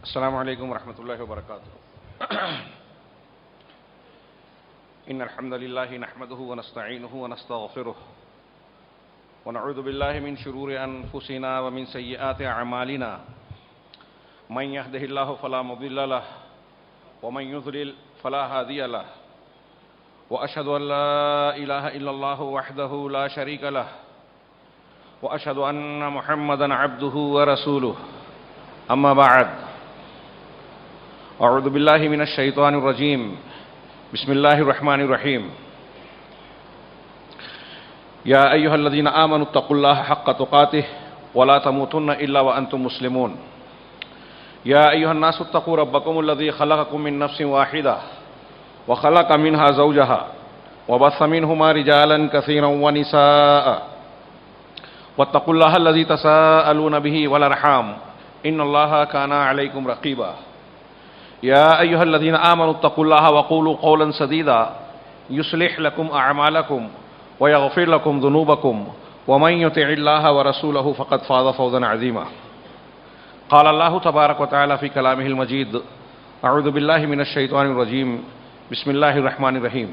السلام علیکم ورحمۃ اللہ وبرکاتہ ان الحمد للہ نحمده ونستعینه ونستغفره ونعوذ باللہ من شرور انفسنا ومن سیئات اعمالنا من يهده الله فلا مضل له ومن يضلل فلا هادي له واشهد ان لا اله الا الله وحده لا شريك له واشهد ان محمدا عبده ورسوله اما بعد اعوذ باللہ من الشیطان الرجیم بسم اللہ الرحمن الرحیم یا ایہا الذین آمنوا اتقوا اللہ حق تقاتہ ولا تموتن الا وانتم مسلمون یا ایہا الناس اتقوا ربکم الذی خلقکم من نفس واحدہ وخلق منها زوجها وبث منهما رجالا كثيرا ونساء واتقوا الله الذي تساءلون به والارحام ان الله كان عليكم رقيبا يا أيها الذين آمنوا اتقوا الله وقولوا قولا سديدا يصلح لكم أعمالكم ويغفر لكم ذنوبكم ومن يطع الله ورسوله فقد فاز فوزا عظيما قال الله تبارك وتعالى في كلامه المجيد أعوذ بالله من الشيطان الرجيم بسم الله الرحمن الرحيم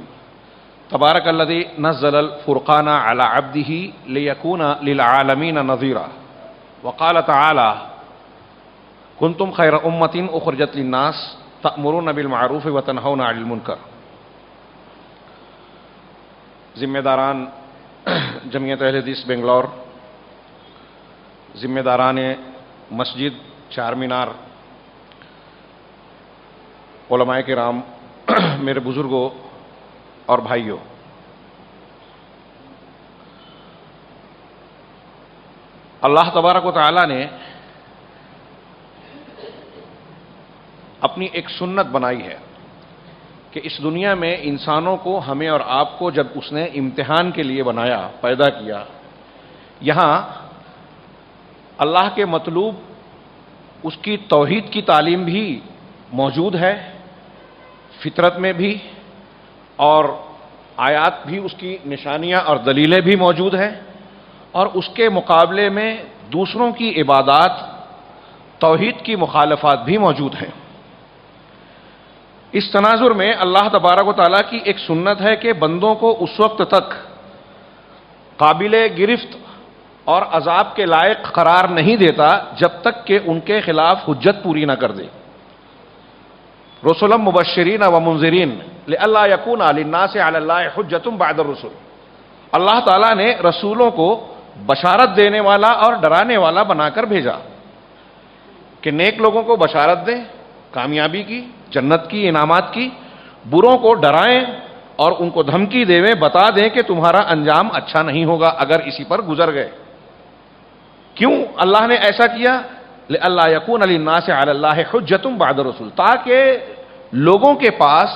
تبارك الذي نزل الفرقان على عبده ليكون للعالمين نذيرا وقال تعالى کنتم خیر امت اخرجت للناس تأمرون بالمعروف وتنہون عن المنکر۔ ذمہ داران جمعیت اہل حدیث بنگلور، ذمہ داران مسجد چار مینار، علماء کرام، میرے بزرگوں اور بھائیوں، اللہ تبارک و تعالی نے اپنی ایک سنت بنائی ہے کہ اس دنیا میں انسانوں کو، ہمیں اور آپ کو جب اس نے امتحان کے لیے بنایا، پیدا کیا، یہاں اللہ کے مطلوب اس کی توحید کی تعلیم بھی موجود ہے فطرت میں بھی، اور آیات بھی اس کی نشانیاں اور دلیلیں بھی موجود ہیں، اور اس کے مقابلے میں دوسروں کی عبادات، توحید کی مخالفات بھی موجود ہیں۔ اس تناظر میں اللہ تبارک و تعالیٰ کی ایک سنت ہے کہ بندوں کو اس وقت تک قابل گرفت اور عذاب کے لائق قرار نہیں دیتا جب تک کہ ان کے خلاف حجت پوری نہ کر دے۔ رسلا مبشرین و منذرین لئلا یکون للناس علی اللہ حجۃ بعد الرسل۔ اللہ تعالیٰ نے رسولوں کو بشارت دینے والا اور ڈرانے والا بنا کر بھیجا کہ نیک لوگوں کو بشارت دیں کامیابی کی، جنت کی، انعامات کی، بروں کو ڈرائیں اور ان کو دھمکی دیویں، بتا دیں کہ تمہارا انجام اچھا نہیں ہوگا اگر اسی پر گزر گئے۔ کیوں اللہ نے ایسا کیا؟ لئلا یکون للناس علی اللہ حجۃ بعد الرسل، تاکہ لوگوں کے پاس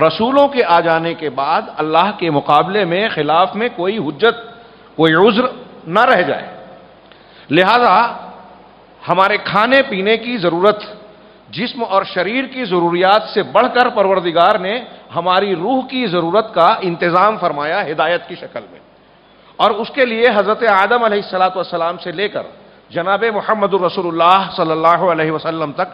رسولوں کے آ جانے کے بعد اللہ کے مقابلے میں خلاف میں کوئی حجت، کوئی عذر نہ رہ جائے۔ لہذا ہمارے کھانے پینے کی ضرورت، جسم اور شریر کی ضروریات سے بڑھ کر پروردگار نے ہماری روح کی ضرورت کا انتظام فرمایا ہدایت کی شکل میں، اور اس کے لیے حضرت آدم علیہ السلام سے لے کر جناب محمد رسول اللہ صلی اللہ علیہ وسلم تک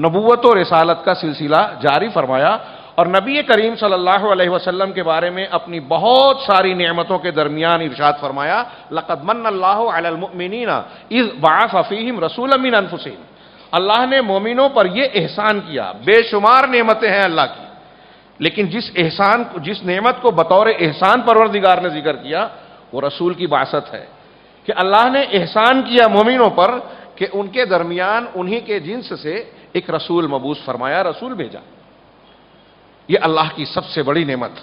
نبوت و رسالت کا سلسلہ جاری فرمایا، اور نبی کریم صلی اللہ علیہ وسلم کے بارے میں اپنی بہت ساری نعمتوں کے درمیان ارشاد فرمایا، لقد من اللہ علی المؤمنین اذ بعث فیہم رسولا من انفسہم۔ اللہ نے مومنوں پر یہ احسان کیا، بے شمار نعمتیں ہیں اللہ کی، لیکن جس نعمت کو بطور احسان پروردگار نے ذکر کیا وہ رسول کی بعثت ہے، کہ اللہ نے احسان کیا مومنوں پر کہ ان کے درمیان انہی کے جنس سے ایک رسول مبعوث فرمایا، رسول بھیجا۔ یہ اللہ کی سب سے بڑی نعمت،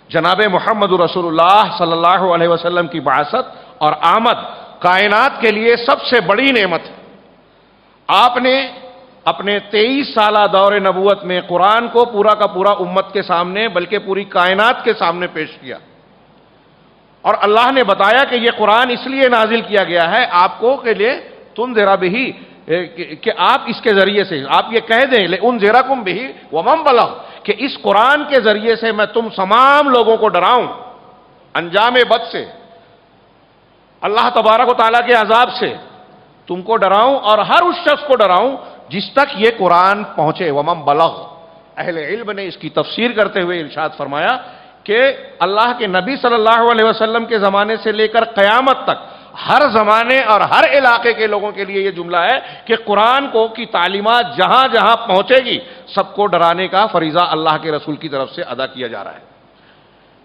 جناب محمد رسول اللہ صلی اللہ علیہ وسلم کی بعثت اور آمد کائنات کے لیے سب سے بڑی نعمت ہے۔ آپ نے اپنے 23 سالہ دور نبوت میں قرآن کو پورا کا پورا امت کے سامنے بلکہ پوری کائنات کے سامنے پیش کیا، اور اللہ نے بتایا کہ یہ قرآن اس لیے نازل کیا گیا ہے آپ کو کہ لے تنذر بہ، کہ آپ اس کے ذریعے سے آپ یہ کہہ دیں لانذرکم بہ ومن بلغ، کہ اس قرآن کے ذریعے سے میں تم تمام لوگوں کو ڈراؤں انجام بد سے، اللہ تبارک و تعالیٰ کے عذاب سے، تم کو ڈراؤں اور ہر اس شخص کو ڈراؤں جس تک یہ قرآن پہنچے. ومن بلغ. اہل علم نے اس کی تفسیر کرتے ہوئے ارشاد فرمایا کہ اللہ کے نبی صلی اللہ علیہ وسلم کے زمانے سے لے کر قیامت تک ہر زمانے اور ہر علاقے کے لوگوں کے لیے یہ جملہ ہے کہ قرآن کو کی تعلیمات جہاں جہاں پہنچے گی سب کو ڈرانے کا فریضہ اللہ کے رسول کی طرف سے ادا کیا جا رہا ہے.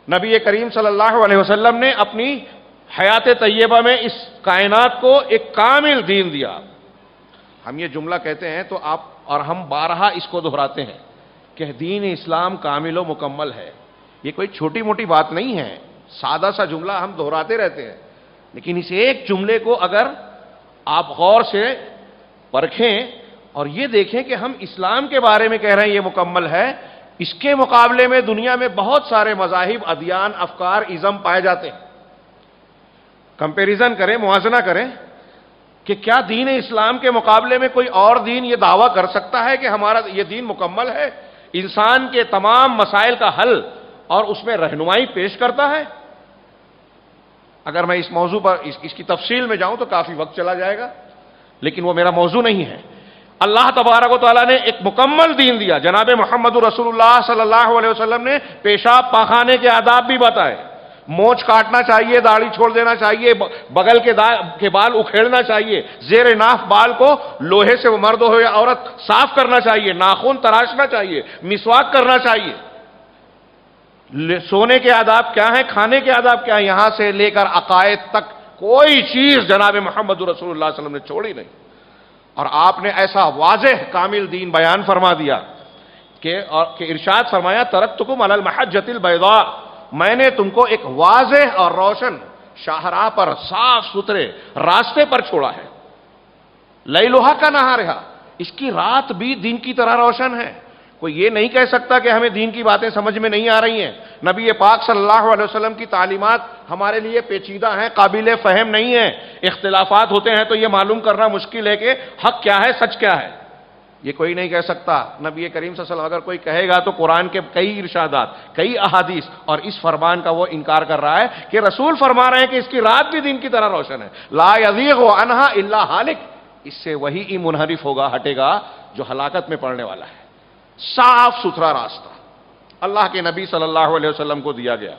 نبی کریم صلی اللہ علیہ وسلم نے اپنی حیات طیبہ میں اس کائنات کو ایک کامل دین دیا. ہم یہ جملہ کہتے ہیں تو آپ اور ہم بارہا اس کو دہراتے ہیں کہ دین اسلام کامل و مکمل ہے. یہ کوئی چھوٹی موٹی بات نہیں ہے، سادہ سا جملہ ہم دہراتے رہتے ہیں، لیکن اس ایک جملے کو اگر آپ غور سے پرکھیں اور یہ دیکھیں کہ ہم اسلام کے بارے میں کہہ رہے ہیں یہ مکمل ہے، اس کے مقابلے میں دنیا میں بہت سارے مذاہب، ادیان، افکار، ازم پائے جاتے ہیں. کمپیریزن کریں، موازنہ کریں کہ کیا دین اسلام کے مقابلے میں کوئی اور دین یہ دعویٰ کر سکتا ہے کہ ہمارا یہ دین مکمل ہے، انسان کے تمام مسائل کا حل اور اس میں رہنمائی پیش کرتا ہے؟ اگر میں اس موضوع پر اس کی تفصیل میں جاؤں تو کافی وقت چلا جائے گا، لیکن وہ میرا موضوع نہیں ہے. اللہ تبارک و تعالیٰ نے ایک مکمل دین دیا. جناب محمد رسول اللہ صلی اللہ علیہ وسلم نے پیشاب پاخانے کے آداب بھی بتائے. مونچھ کاٹنا چاہیے، داڑھی چھوڑ دینا چاہیے، بغل کے بال اکھیڑنا چاہیے، زیر ناف بال کو لوہے سے مرد ہو یا عورت صاف کرنا چاہیے، ناخن تراشنا چاہیے، مسواک کرنا چاہیے. سونے کے آداب کیا ہیں، کھانے کے آداب کیا ہیں، یہاں سے لے کر عقائد تک کوئی چیز جناب محمد رسول اللہ صلی اللہ علیہ وسلم نے چھوڑی نہیں. اور آپ نے ایسا واضح کامل دین بیان فرما دیا کہ ارشاد فرمایا ترکتکم علی المحجۃ البیضاء، میں نے تم کو ایک واضح اور روشن شاہراہ پر، صاف ستھرے راستے پر چھوڑا ہے. لیلھا کنہارھا، اس کی رات بھی دن کی طرح روشن ہے. کوئی یہ نہیں کہہ سکتا کہ ہمیں دین کی باتیں سمجھ میں نہیں آ رہی ہیں. نبی پاک صلی اللہ علیہ وسلم کی تعلیمات ہمارے لیے پیچیدہ ہیں، قابل فہم نہیں ہیں. اختلافات ہوتے ہیں تو یہ معلوم کرنا مشکل ہے کہ حق کیا ہے، سچ کیا ہے. یہ کوئی نہیں کہہ سکتا. نبی کریم صلی اللہ علیہ وسلم اگر کوئی کہے گا تو قرآن کے کئی ارشادات، کئی احادیث اور اس فرمان کا وہ انکار کر رہا ہے کہ رسول فرما رہے ہیں کہ اس کی رات بھی دن کی طرح روشن ہے. لا یزیغ عنہا الا ہالک، اس سے وہی منحرف ہوگا، ہٹے گا جو ہلاکت میں پڑنے والا ہے. صاف ستھرا راستہ اللہ کے نبی صلی اللہ علیہ وسلم کو دیا گیا.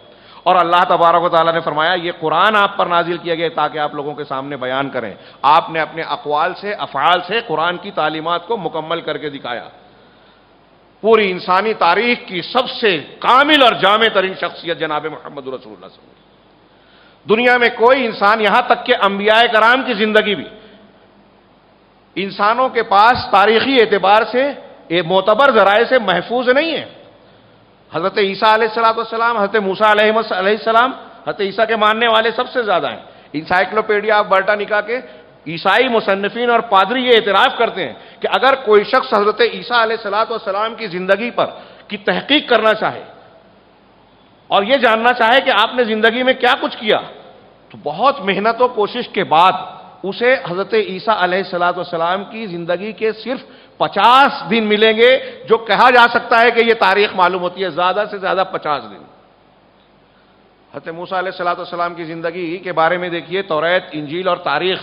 اور اللہ تبارک و تعالیٰ نے فرمایا یہ قرآن آپ پر نازل کیا گیا تاکہ آپ لوگوں کے سامنے بیان کریں. آپ نے اپنے اقوال سے، افعال سے قرآن کی تعلیمات کو مکمل کر کے دکھایا. پوری انسانی تاریخ کی سب سے کامل اور جامع ترین شخصیت جناب محمد رسول اللہ صلی اللہ علیہ وسلم. دنیا میں کوئی انسان، یہاں تک کہ انبیاء کرام کی زندگی بھی انسانوں کے پاس تاریخی اعتبار سے معتبر ذرائع سے محفوظ نہیں ہے. حضرت عیسیٰ علیہ السلام، حضرت موسیٰ علیہ السلام، حضرت عیسیٰ کے ماننے والے سب سے زیادہ ہیں. انسائکلوپیڈیا آف برٹانیکا کے عیسائی مصنفین اور پادری یہ اعتراف کرتے ہیں کہ اگر کوئی شخص حضرت عیسیٰ علیہ السلام کی زندگی پر کی تحقیق کرنا چاہے اور یہ جاننا چاہے کہ آپ نے زندگی میں کیا کچھ کیا، تو بہت محنت و کوشش کے بعد اسے حضرت عیسیٰ علیہ السلام کی زندگی کے صرف 50 دن ملیں گے، جو کہا جا سکتا ہے کہ یہ تاریخ معلوم ہوتی ہے زیادہ سے زیادہ 50 دن. حضرت موسیٰ علیہ السلام کی زندگی کے بارے میں دیکھیے، توریت، انجیل اور تاریخ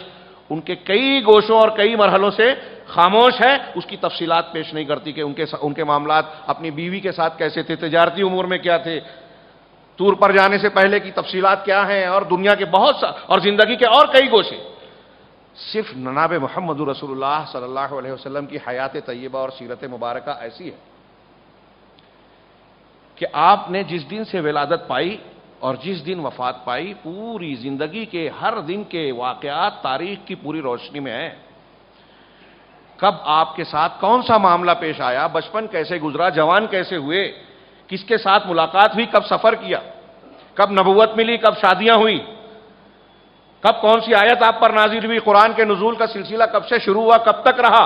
ان کے کئی گوشوں اور کئی مرحلوں سے خاموش ہے، اس کی تفصیلات پیش نہیں کرتی کہ ان کے معاملات اپنی بیوی کے ساتھ کیسے تھے، تجارتی امور میں کیا تھے، طور پر جانے سے پہلے کی تفصیلات کیا ہیں، اور دنیا کے اور زندگی کے اور کئی گوشے. صرف جناب محمد رسول اللہ صلی اللہ علیہ وسلم کی حیات طیبہ اور سیرت مبارکہ ایسی ہے کہ آپ نے جس دن سے ولادت پائی اور جس دن وفات پائی، پوری زندگی کے ہر دن کے واقعات تاریخ کی پوری روشنی میں ہیں. کب آپ کے ساتھ کون سا معاملہ پیش آیا، بچپن کیسے گزرا، جوان کیسے ہوئے، کس کے ساتھ ملاقات ہوئی، کب سفر کیا، کب نبوت ملی، کب شادیاں ہوئی، کب کون سی آیت آپ پر نازل ہوئی، قرآن کے نزول کا سلسلہ کب سے شروع ہوا، کب تک رہا،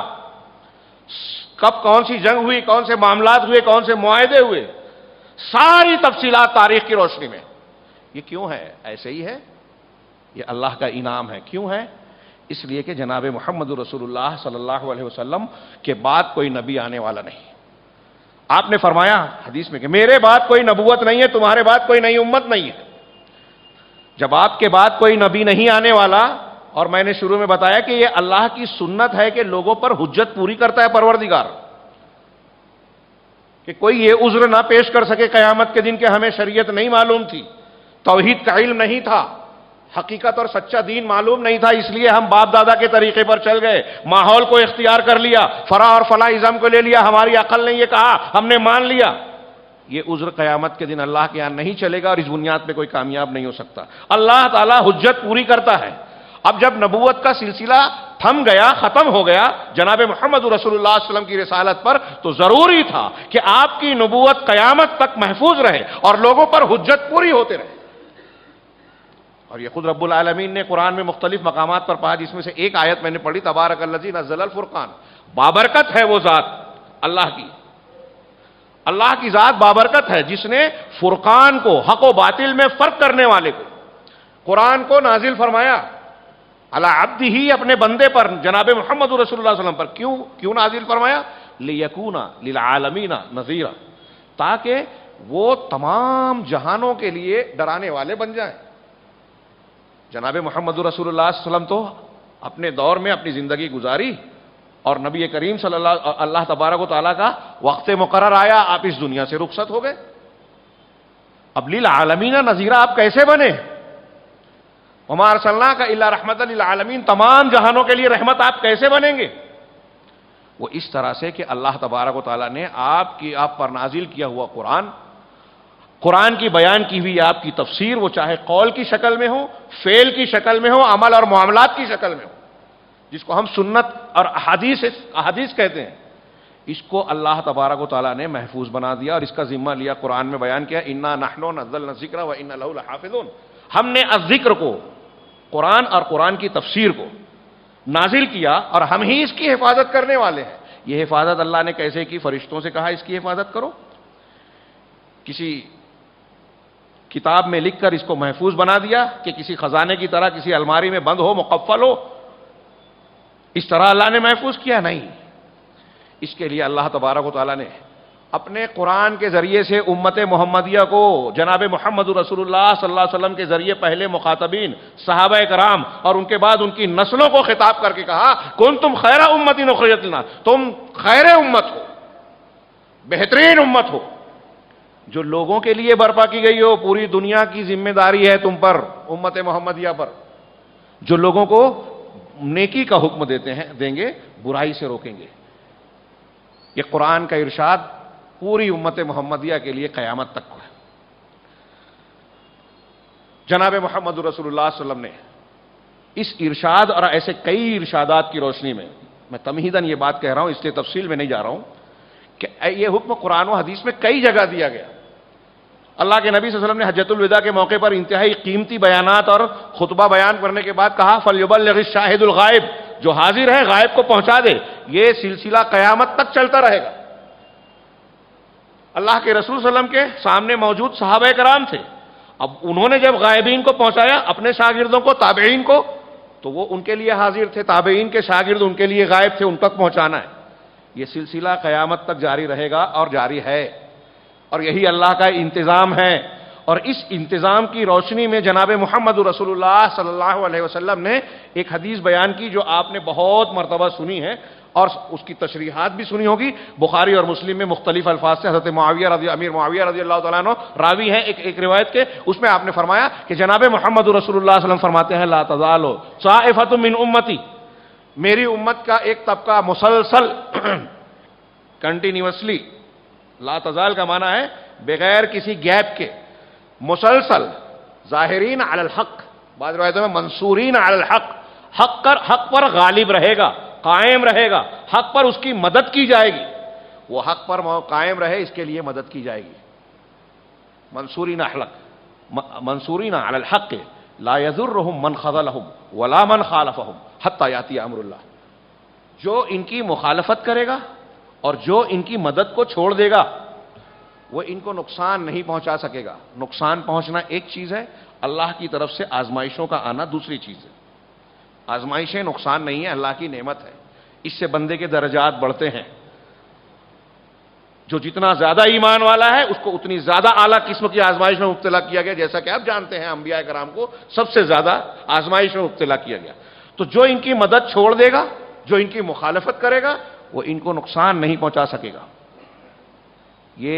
کب کون سی جنگ ہوئی، کون سے معاملات ہوئے، کون سے معاہدے ہوئے، ساری تفصیلات تاریخ کی روشنی میں. یہ کیوں ہے؟ ایسے ہی ہے، یہ اللہ کا انعام ہے. کیوں ہے؟ اس لیے کہ جناب محمد رسول اللہ صلی اللہ علیہ وسلم کے بعد کوئی نبی آنے والا نہیں. آپ نے فرمایا حدیث میں کہ میرے بعد کوئی نبوت نہیں ہے، تمہارے بعد کوئی نئی امت نہیں ہے. جب آپ کے بعد کوئی نبی نہیں آنے والا اور میں نے شروع میں بتایا کہ یہ اللہ کی سنت ہے کہ لوگوں پر حجت پوری کرتا ہے پروردگار، کہ کوئی یہ عذر نہ پیش کر سکے قیامت کے دن کہ ہمیں شریعت نہیں معلوم تھی، توحید کا علم نہیں تھا، حقیقت اور سچا دین معلوم نہیں تھا، اس لیے ہم باپ دادا کے طریقے پر چل گئے، ماحول کو اختیار کر لیا، فلاں اور فلاں ازم کو لے لیا، ہماری عقل نے یہ کہا ہم نے مان لیا۔ یہ عذر قیامت کے دن اللہ کے یہاں نہیں چلے گا اور اس بنیاد پہ کوئی کامیاب نہیں ہو سکتا۔ اللہ تعالیٰ حجت پوری کرتا ہے۔ اب جب نبوت کا سلسلہ تھم گیا، ختم ہو گیا جناب محمد رسول اللہ صلی اللہ علیہ وسلم کی رسالت پر، تو ضروری تھا کہ آپ کی نبوت قیامت تک محفوظ رہے اور لوگوں پر حجت پوری ہوتے رہے۔ اور یہ خود رب العالمین نے قرآن میں مختلف مقامات پر پڑھا، جس میں سے ایک آیت میں نے پڑھی، تبارک الذی نزل الفرقان، بابرکت ہے وہ ذات اللہ کی ذات بابرکت ہے جس نے فرقان کو، حق و باطل میں فرق کرنے والے کو، قرآن کو نازل فرمایا علی عبدہ، اپنے بندے پر، جناب محمد رسول اللہ صلی اللہ علیہ وسلم پر۔ کیوں نازل فرمایا؟ لیکون للعالمین نذیرا، تاکہ وہ تمام جہانوں کے لیے ڈرانے والے بن جائیں۔ جناب محمد رسول اللہ صلی اللہ علیہ وسلم تو اپنے دور میں اپنی زندگی گزاری اور نبی کریم صلی اللہ تبارک و تعالیٰ کا وقت مقرر آیا، آپ اس دنیا سے رخصت ہو گئے۔ اب للعالمین نذیرا آپ کیسے بنے؟ وما ارسلناک الا رحمۃ للعالمین، تمام جہانوں کے لیے رحمت آپ کیسے بنیں گے؟ وہ اس طرح سے کہ اللہ تبارک و تعالیٰ نے آپ پر نازل کیا ہوا قرآن کی بیان کی ہوئی آپ کی تفسیر، وہ چاہے قول کی شکل میں ہو، فعل کی شکل میں ہو، عمل اور معاملات کی شکل میں ہو، جس کو ہم سنت اور احادیث کہتے ہیں، اس کو اللہ تبارک و تعالیٰ نے محفوظ بنا دیا اور اس کا ذمہ لیا، قرآن میں بیان کیا، انا نحن نزلنا الذکر وانا لہ لحافظون۔ ہم نے الذکر کو، قرآن اور قرآن کی تفسیر کو نازل کیا اور ہم ہی اس کی حفاظت کرنے والے ہیں۔ یہ حفاظت اللہ نے کیسے کی؟ فرشتوں سے کہا اس کی حفاظت کرو، کسی کتاب میں لکھ کر اس کو محفوظ بنا دیا کہ کسی خزانے کی طرح کسی الماری میں بند ہو، مقفل ہو، اس طرح اللہ نے محفوظ کیا؟ نہیں۔ اس کے لیے اللہ تبارک و تعالیٰ نے اپنے قرآن کے ذریعے سے امت محمدیہ کو، جناب محمد رسول اللہ صلی اللہ علیہ وسلم کے ذریعے پہلے مخاطبین صحابہ کرام اور ان کے بعد ان کی نسلوں کو خطاب کر کے کہا، کنتم خیر امت اخرجت للناس، تم خیر امت ہو، بہترین امت ہو، جو لوگوں کے لیے برپا کی گئی ہو۔ پوری دنیا کی ذمہ داری ہے تم پر، امت محمدیہ پر، جو لوگوں کو نیکی کا حکم دیں گے، برائی سے روکیں گے۔ یہ قرآن کا ارشاد پوری امت محمدیہ کے لیے قیامت تک ہے۔ جناب محمد رسول اللہ صلی اللہ علیہ وسلم نے اس ارشاد اور ایسے کئی ارشادات کی روشنی میں تمہیداً یہ بات کہہ رہا ہوں، اس لیے تفصیل میں نہیں جا رہا ہوں، کہ یہ حکم قرآن و حدیث میں کئی جگہ دیا گیا۔ اللہ کے نبی صلی اللہ علیہ وسلم نے حجۃ الوداع کے موقع پر انتہائی قیمتی بیانات اور خطبہ بیان کرنے کے بعد کہا، فَلْيُبَلِّغِ الشَّاهِدُ الْغَائِبَ، جو حاضر ہے غائب کو پہنچا دے۔ یہ سلسلہ قیامت تک چلتا رہے گا۔ اللہ کے رسول صلی اللہ علیہ وسلم کے سامنے موجود صحابہ کرام تھے، اب انہوں نے جب غائبین کو پہنچایا، اپنے شاگردوں کو، تابعین کو، تو وہ ان کے لیے حاضر تھے، تابعین کے شاگرد ان کے لیے غائب تھے، ان تک پہنچانا ہے۔ یہ سلسلہ قیامت تک جاری رہے گا اور جاری ہے، اور یہی اللہ کا انتظام ہے۔ اور اس انتظام کی روشنی میں جناب محمد رسول اللہ صلی اللہ علیہ وسلم نے ایک حدیث بیان کی جو آپ نے بہت مرتبہ سنی ہے اور اس کی تشریحات بھی سنی ہوگی۔ بخاری اور مسلم میں مختلف الفاظ سے حضرت امیر معاویہ رضی اللہ تعالیٰ عنہ راوی ہیں ایک روایت کے، اس میں آپ نے فرمایا کہ جناب محمد رسول اللہ صلی اللہ علیہ وسلم فرماتے ہیں، لا تزال طائفۃ من امتی، میری امت کا ایک طبقہ مسلسل کنٹینیوسلی، لا تزال کا معنی ہے بغیر کسی گیپ کے، مسلسل، ظاہرین علی الحق، بعض روایتوں میں منصورین علی الحق، حق پر غالب رہے گا، قائم رہے گا، حق پر اس کی مدد کی جائے گی، وہ حق پر قائم رہے اس کے لیے مدد کی جائے گی۔ منصورین علی الحق لا یضرهم من خذلهم ولا من خالفهم حتی یاتی امر اللہ، جو ان کی مخالفت کرے گا اور جو ان کی مدد کو چھوڑ دے گا وہ ان کو نقصان نہیں پہنچا سکے گا۔ نقصان پہنچنا ایک چیز ہے، اللہ کی طرف سے آزمائشوں کا آنا دوسری چیز ہے۔ آزمائشیں نقصان نہیں ہے، اللہ کی نعمت ہے، اس سے بندے کے درجات بڑھتے ہیں۔ جو جتنا زیادہ ایمان والا ہے اس کو اتنی زیادہ اعلیٰ قسم کی آزمائش میں مبتلا کیا گیا، جیسا کہ آپ جانتے ہیں انبیاء کرام کو سب سے زیادہ آزمائش میں مبتلا کیا گیا۔ تو جو ان کی مدد چھوڑ دے گا، جو ان کی مخالفت کرے گا، وہ ان کو نقصان نہیں پہنچا سکے گا۔ یہ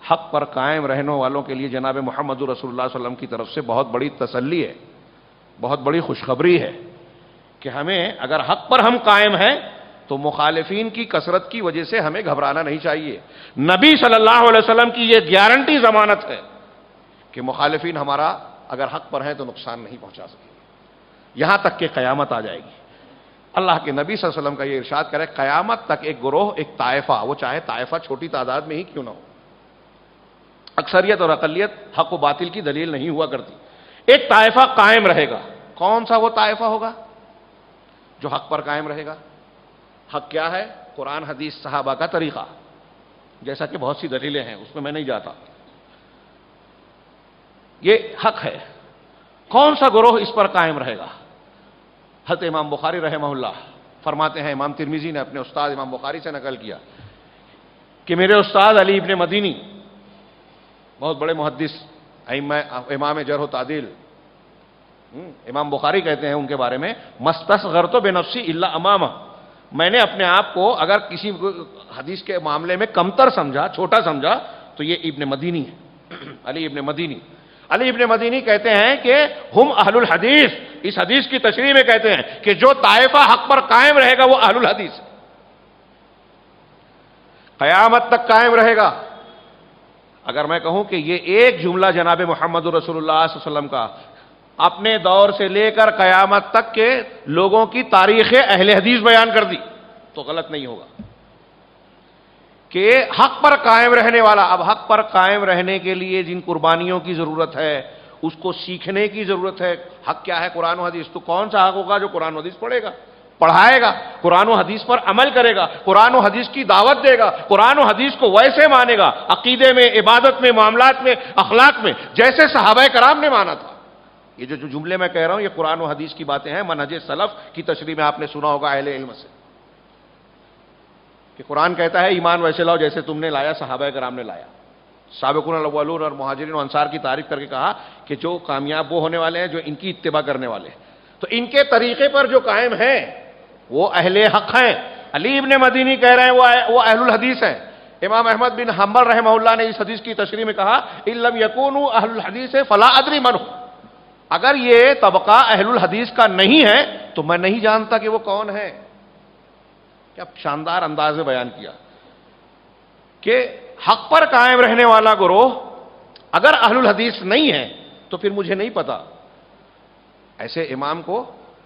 حق پر قائم رہنے والوں کے لیے جناب محمد رسول اللہ صلی اللہ علیہ وسلم کی طرف سے بہت بڑی تسلی ہے، بہت بڑی خوشخبری ہے کہ ہمیں اگر حق پر ہم قائم ہیں تو مخالفین کی کثرت کی وجہ سے ہمیں گھبرانا نہیں چاہیے۔ نبی صلی اللہ علیہ وسلم کی یہ گارنٹی ضمانت ہے کہ مخالفین ہمارا اگر حق پر ہیں تو نقصان نہیں پہنچا سکیں گے، یہاں تک کہ قیامت آ جائے گی۔ اللہ کے نبی صلی اللہ علیہ وسلم کا یہ ارشاد کرے قیامت تک ایک گروہ، ایک طائفہ، وہ چاہے طائفہ چھوٹی تعداد میں ہی کیوں نہ ہو، اکثریت اور اقلیت حق و باطل کی دلیل نہیں ہوا کرتی، ایک طائفہ قائم رہے گا۔ کون سا وہ طائفہ ہوگا جو حق پر قائم رہے گا؟ حق کیا ہے؟ قرآن حدیث صحابہ کا طریقہ، جیسا کہ بہت سی دلیلیں ہیں، اس میں میں نہیں جاتا، یہ حق ہے۔ کون سا گروہ اس پر قائم رہے گا؟ حضرت امام بخاری رحمہ اللہ فرماتے ہیں، امام ترمذی نے اپنے استاد امام بخاری سے نقل کیا کہ میرے استاد علی ابن مدینی، بہت بڑے محدث، امام جرح و تعدیل، امام بخاری کہتے ہیں ان کے بارے میں مستصغرت بنفسی الا امامہ، میں نے اپنے آپ کو اگر کسی حدیث کے معاملے میں کمتر سمجھا، چھوٹا سمجھا، تو یہ ابن مدینی ہے، علی ابن مدینی۔ علی ابن مدینی کہتے ہیں کہ ہم اہل الحدیث، اس حدیث کی تشریح میں کہتے ہیں کہ جو طائفہ حق پر قائم رہے گا وہ اہل الحدیث ہے، قیامت تک قائم رہے گا۔ اگر میں کہوں کہ یہ ایک جملہ جناب محمد رسول اللہ صلی اللہ علیہ وسلم کا اپنے دور سے لے کر قیامت تک کے لوگوں کی تاریخ اہل حدیث بیان کر دی تو غلط نہیں ہوگا کہ حق پر قائم رہنے والا، اب حق پر قائم رہنے کے لیے جن قربانیوں کی ضرورت ہے اس کو سیکھنے کی ضرورت ہے۔ حق کیا ہے؟ قرآن و حدیث۔ تو کون سا حق ہوگا جو قرآن و حدیث پڑھے گا، پڑھائے گا، قرآن و حدیث پر عمل کرے گا، قرآن و حدیث کی دعوت دے گا، قرآن و حدیث کو ویسے مانے گا، عقیدے میں، عبادت میں، معاملات میں، اخلاق میں، جیسے صحابہ کرام نے مانا تھا۔ یہ جو جملے میں کہہ رہا ہوں یہ قرآن و حدیث کی باتیں ہیں، منہج سلف کی تشریح میں آپ نے سنا ہوگا اہل علم سے کہ قرآن کہتا ہے ایمان ویسے لاؤ جیسے تم نے لایا، صحابہ کرام نے لایا۔ سابقون الاولون اور مہاجرین و انصار کی تعریف کر کے کہا کہ جو کامیاب وہ ہونے والے ہیں جو ان کی اتباع کرنے والے ہیں، تو ان کے طریقے پر جو قائم ہیں وہ اہل حق ہیں۔ علی ابن مدینی کہہ رہے ہیں وہ اہل الحدیث ہیں۔ امام احمد بن حنبل رحمہ اللہ نے اس حدیث کی تشریح میں کہا ان لم یکونوا اہل الحدیث فلا ادری من ہو، اگر یہ طبقہ اہل الحدیث کا نہیں ہے تو میں نہیں جانتا کہ وہ کون ہے۔ کیا شاندار انداز میں بیان کیا کہ حق پر قائم رہنے والا گروہ اگر اہل الحدیث نہیں ہے تو پھر مجھے نہیں پتا ایسے امام کو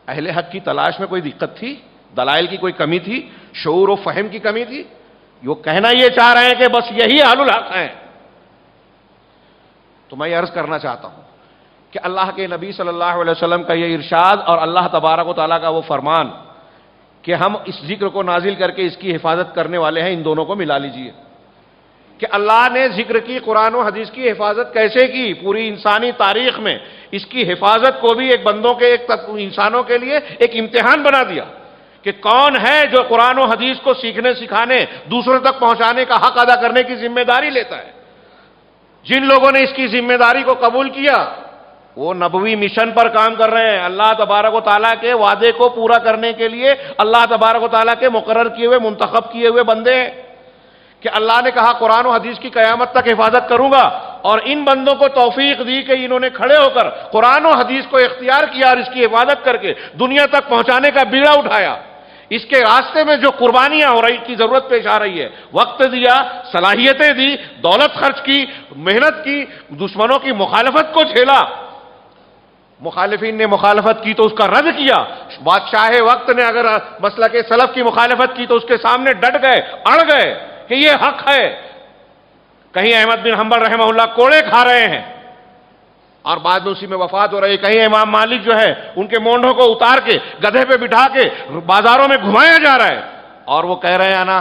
اہل حق کی تلاش میں کوئی دقت تھی، دلائل کی کوئی کمی تھی، شعور و فہم کی کمی تھی؟ وہ کہنا یہ چاہ رہے ہیں کہ بس یہی اہل الحق ہیں۔ تو میں یہ عرض کرنا چاہتا ہوں کہ اللہ کے نبی صلی اللہ علیہ وسلم کا یہ ارشاد اور اللہ تبارک و تعالیٰ کا وہ فرمان کہ ہم اس ذکر کو نازل کر کے اس کی حفاظت کرنے والے ہیں، ان دونوں کو ملا لیجئے کہ اللہ نے ذکر کی، قرآن و حدیث کی حفاظت کیسے کی پوری انسانی تاریخ میں، اس کی حفاظت کو بھی ایک بندوں کے، ایک انسانوں کے لیے ایک امتحان بنا دیا کہ کون ہے جو قرآن و حدیث کو سیکھنے، سکھانے، دوسروں تک پہنچانے کا حق ادا کرنے کی ذمہ داری لیتا ہے۔ جن لوگوں نے اس کی ذمہ داری کو قبول کیا وہ نبوی مشن پر کام کر رہے ہیں، اللہ تبارک و تعالیٰ کے وعدے کو پورا کرنے کے لیے اللہ تبارک و تعالیٰ کے مقرر کیے ہوئے، منتخب کیے ہوئے بندے ہیں کہ اللہ نے کہا قرآن و حدیث کی قیامت تک حفاظت کروں گا، اور ان بندوں کو توفیق دی کہ انہوں نے کھڑے ہو کر قرآن و حدیث کو اختیار کیا اور اس کی حفاظت کر کے دنیا تک پہنچانے کا بیڑا اٹھایا۔ اس کے راستے میں جو قربانیاں ہو رہی کی ضرورت پیش آ رہی ہے، وقت دیا، صلاحیتیں دی، دولت خرچ کی، محنت کی، دشمنوں کی مخالفت کو جھیلا، مخالفین نے مخالفت کی تو اس کا رد کیا، بادشاہ وقت نے اگر مسلک سلف کی مخالفت کی تو اس کے سامنے ڈٹ گئے، اڑ گئے کہ یہ حق ہے۔ کہیں احمد بن حنبل رحمہ اللہ کوڑے کھا رہے ہیں اور بعد میں اسی میں وفات ہو رہی ہے، کہیں امام مالک جو ہے ان کے مونڈوں کو اتار کے گدھے پہ بٹھا کے بازاروں میں گھمایا جا رہا ہے، اور وہ کہہ رہے ہیں نا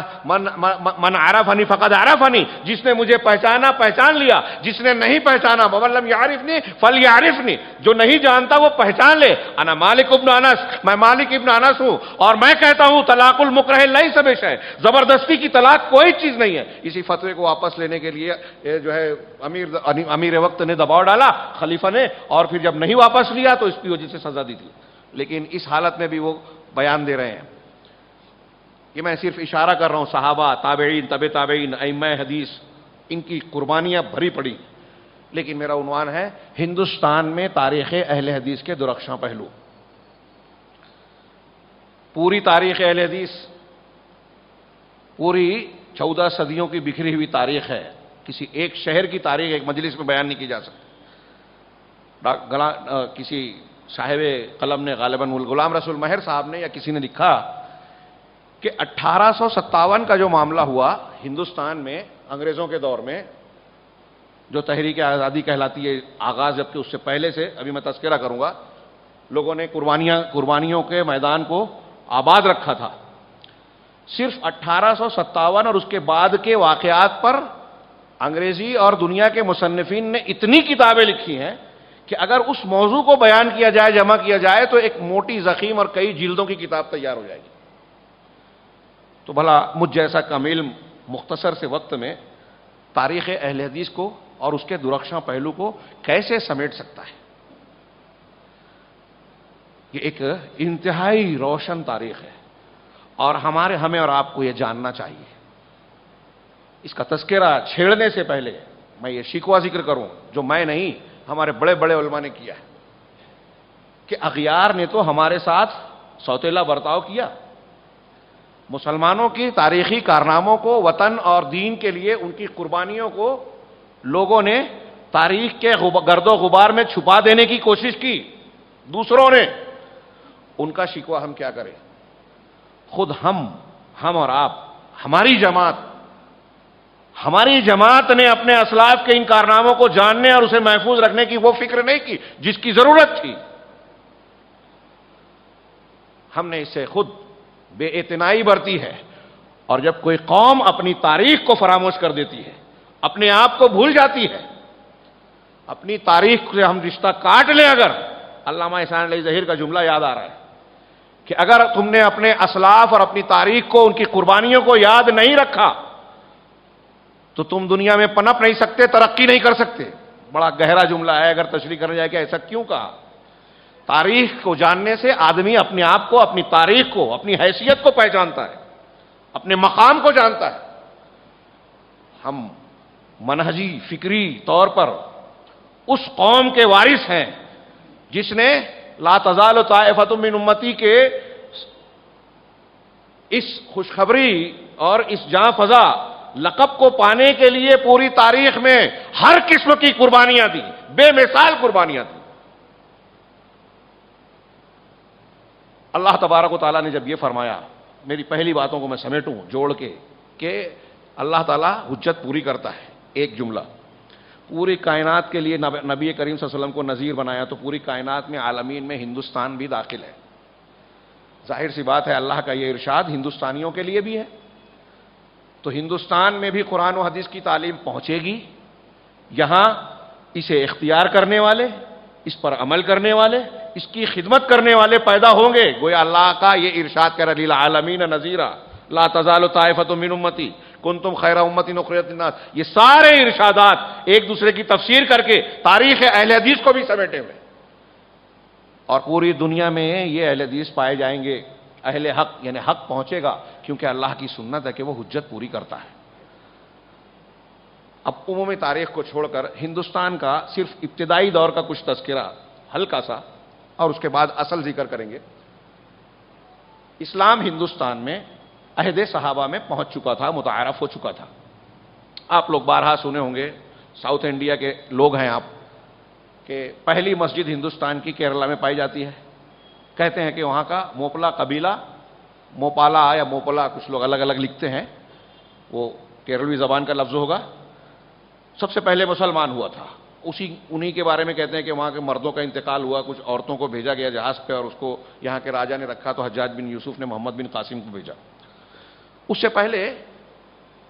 من عرفنی فقد عرفنی، جس نے مجھے پہچانا پہچان لیا، جس نے نہیں پہچانا ومن لم یعرفنی فلیعرفنی، جو نہیں جانتا وہ پہچان لے۔ انا مالک ابن انس، میں مالک ابن انس ہوں، اور میں کہتا ہوں طلاق المکرہ لیس بشیء، زبردستی کی طلاق کوئی چیز نہیں ہے۔ اسی فتوے کو واپس لینے کے لیے جو ہے امیر وقت نے دباؤ ڈالا، خلیفہ نے، اور پھر جب نہیں واپس لیا تو اس کی وجہ سے سزا دی تھی۔ لیکن اس حالت میں بھی وہ بیان دے رہے ہیں. یہ میں صرف اشارہ کر رہا ہوں، صحابہ، تابعین، تبع تابعین، ائمہ حدیث، ان کی قربانیاں بھری پڑی. لیکن میرا عنوان ہے ہندوستان میں تاریخ اہل حدیث کے درخشاں پہلو. پوری تاریخ اہل حدیث پوری 14 صدیوں کی بکھری ہوئی تاریخ ہے. کسی ایک شہر کی تاریخ ایک مجلس میں بیان نہیں کی جا سکتی. کسی صاحب قلم نے، غالباً غلام رسول مہر صاحب نے یا کسی نے لکھا کہ 1857 کا جو معاملہ ہوا ہندوستان میں انگریزوں کے دور میں، جو تحریک آزادی کہلاتی ہے آغاز، جبکہ اس سے پہلے سے ابھی میں تذکرہ کروں گا، لوگوں نے قربانیوں کے میدان کو آباد رکھا تھا. صرف 1857 اور اس کے بعد کے واقعات پر انگریزی اور دنیا کے مصنفین نے اتنی کتابیں لکھی ہیں کہ اگر اس موضوع کو بیان کیا جائے، جمع کیا جائے، تو ایک موٹی ضخیم اور کئی جلدوں کی کتاب تیار ہو جائے گی. تو بھلا مجھ جیسا کم علم مختصر سے وقت میں تاریخ اہل حدیث کو اور اس کے درخشاں پہلو کو کیسے سمیٹ سکتا ہے؟ یہ ایک انتہائی روشن تاریخ ہے اور ہمیں اور آپ کو یہ جاننا چاہیے. اس کا تذکرہ چھیڑنے سے پہلے میں یہ شکوہ ذکر کروں، جو میں نہیں ہمارے بڑے بڑے علماء نے کیا ہے، کہ اغیار نے تو ہمارے ساتھ سوتیلا برتاؤ کیا. مسلمانوں کی تاریخی کارناموں کو، وطن اور دین کے لیے ان کی قربانیوں کو لوگوں نے تاریخ کے گرد و غبار میں چھپا دینے کی کوشش کی دوسروں نے. ان کا شکوہ ہم کیا کریں؟ خود ہم اور آپ، ہماری جماعت نے اپنے اسلاف کے ان کارناموں کو جاننے اور اسے محفوظ رکھنے کی وہ فکر نہیں کی جس کی ضرورت تھی. ہم نے اس سے خود بے اعتنائی برتی ہے. اور جب کوئی قوم اپنی تاریخ کو فراموش کر دیتی ہے، اپنے آپ کو بھول جاتی ہے، اپنی تاریخ سے ہم رشتہ کاٹ لیں، اگر علامہ احسان علی ظہیر کا جملہ یاد آ رہا ہے کہ اگر تم نے اپنے اسلاف اور اپنی تاریخ کو، ان کی قربانیوں کو یاد نہیں رکھا تو تم دنیا میں پنپ نہیں سکتے، ترقی نہیں کر سکتے. بڑا گہرا جملہ ہے، اگر تشریح کرنے جائے کہ ایسا کیوں کہا. تاریخ کو جاننے سے آدمی اپنے آپ کو، اپنی تاریخ کو، اپنی حیثیت کو پہچانتا ہے، اپنے مقام کو جانتا ہے. ہم منہجی فکری طور پر اس قوم کے وارث ہیں جس نے لا تزال طائفۃ من امتی کے اس خوشخبری اور اس جاں فضا لقب کو پانے کے لیے پوری تاریخ میں ہر قسم کی قربانیاں دی، بے مثال قربانیاں دی. اللہ تبارک و تعالیٰ نے جب یہ فرمایا، میری پہلی باتوں کو میں سمیٹوں جوڑ کے، کہ اللہ تعالیٰ حجت پوری کرتا ہے. ایک جملہ، پوری کائنات کے لیے نبی کریم صلی اللہ علیہ وسلم کو نذیر بنایا، تو پوری کائنات میں، عالمین میں ہندوستان بھی داخل ہے. ظاہر سی بات ہے اللہ کا یہ ارشاد ہندوستانیوں کے لیے بھی ہے. تو ہندوستان میں بھی قرآن و حدیث کی تعلیم پہنچے گی. یہاں اسے اختیار کرنے والے، اس پر عمل کرنے والے، اس کی خدمت کرنے والے پیدا ہوں گے. گویا اللہ کا یہ ارشاد کر للعالمین نذیرا لا تزال طائفۃ من امتی کنتم خیر امۃ اخرجت للناس، یہ سارے ارشادات ایک دوسرے کی تفسیر کر کے تاریخ اہل حدیث کو بھی سمیٹے ہوئے. اور پوری دنیا میں یہ اہل حدیث پائے جائیں گے، اہل حق یعنی حق پہنچے گا، کیونکہ اللہ کی سنت ہے کہ وہ حجت پوری کرتا ہے. اب عمومی تاریخ کو چھوڑ کر ہندوستان کا صرف ابتدائی دور کا کچھ تذکرہ ہلکا سا، اور اس کے بعد اصل ذکر کریں گے. اسلام ہندوستان میں عہد صحابہ میں پہنچ چکا تھا، متعارف ہو چکا تھا. آپ لوگ بارہا سنے ہوں گے، ساؤتھ انڈیا کے لوگ ہیں آپ، کہ پہلی مسجد ہندوستان کی کیرلا میں پائی جاتی ہے. کہتے ہیں کہ وہاں کا موپلا قبیلہ، موپالا یا موپلا، کچھ لوگ الگ الگ لکھتے ہیں، وہ کیرلوی زبان کا لفظ ہوگا، سب سے پہلے مسلمان ہوا تھا. انہی کے بارے میں کہتے ہیں کہ وہاں کے مردوں کا انتقال ہوا، کچھ عورتوں کو بھیجا گیا جہاز پہ، اور اس کو یہاں کے راجا نے رکھا تو حجاج بن یوسف نے محمد بن قاسم کو بھیجا. اس سے پہلے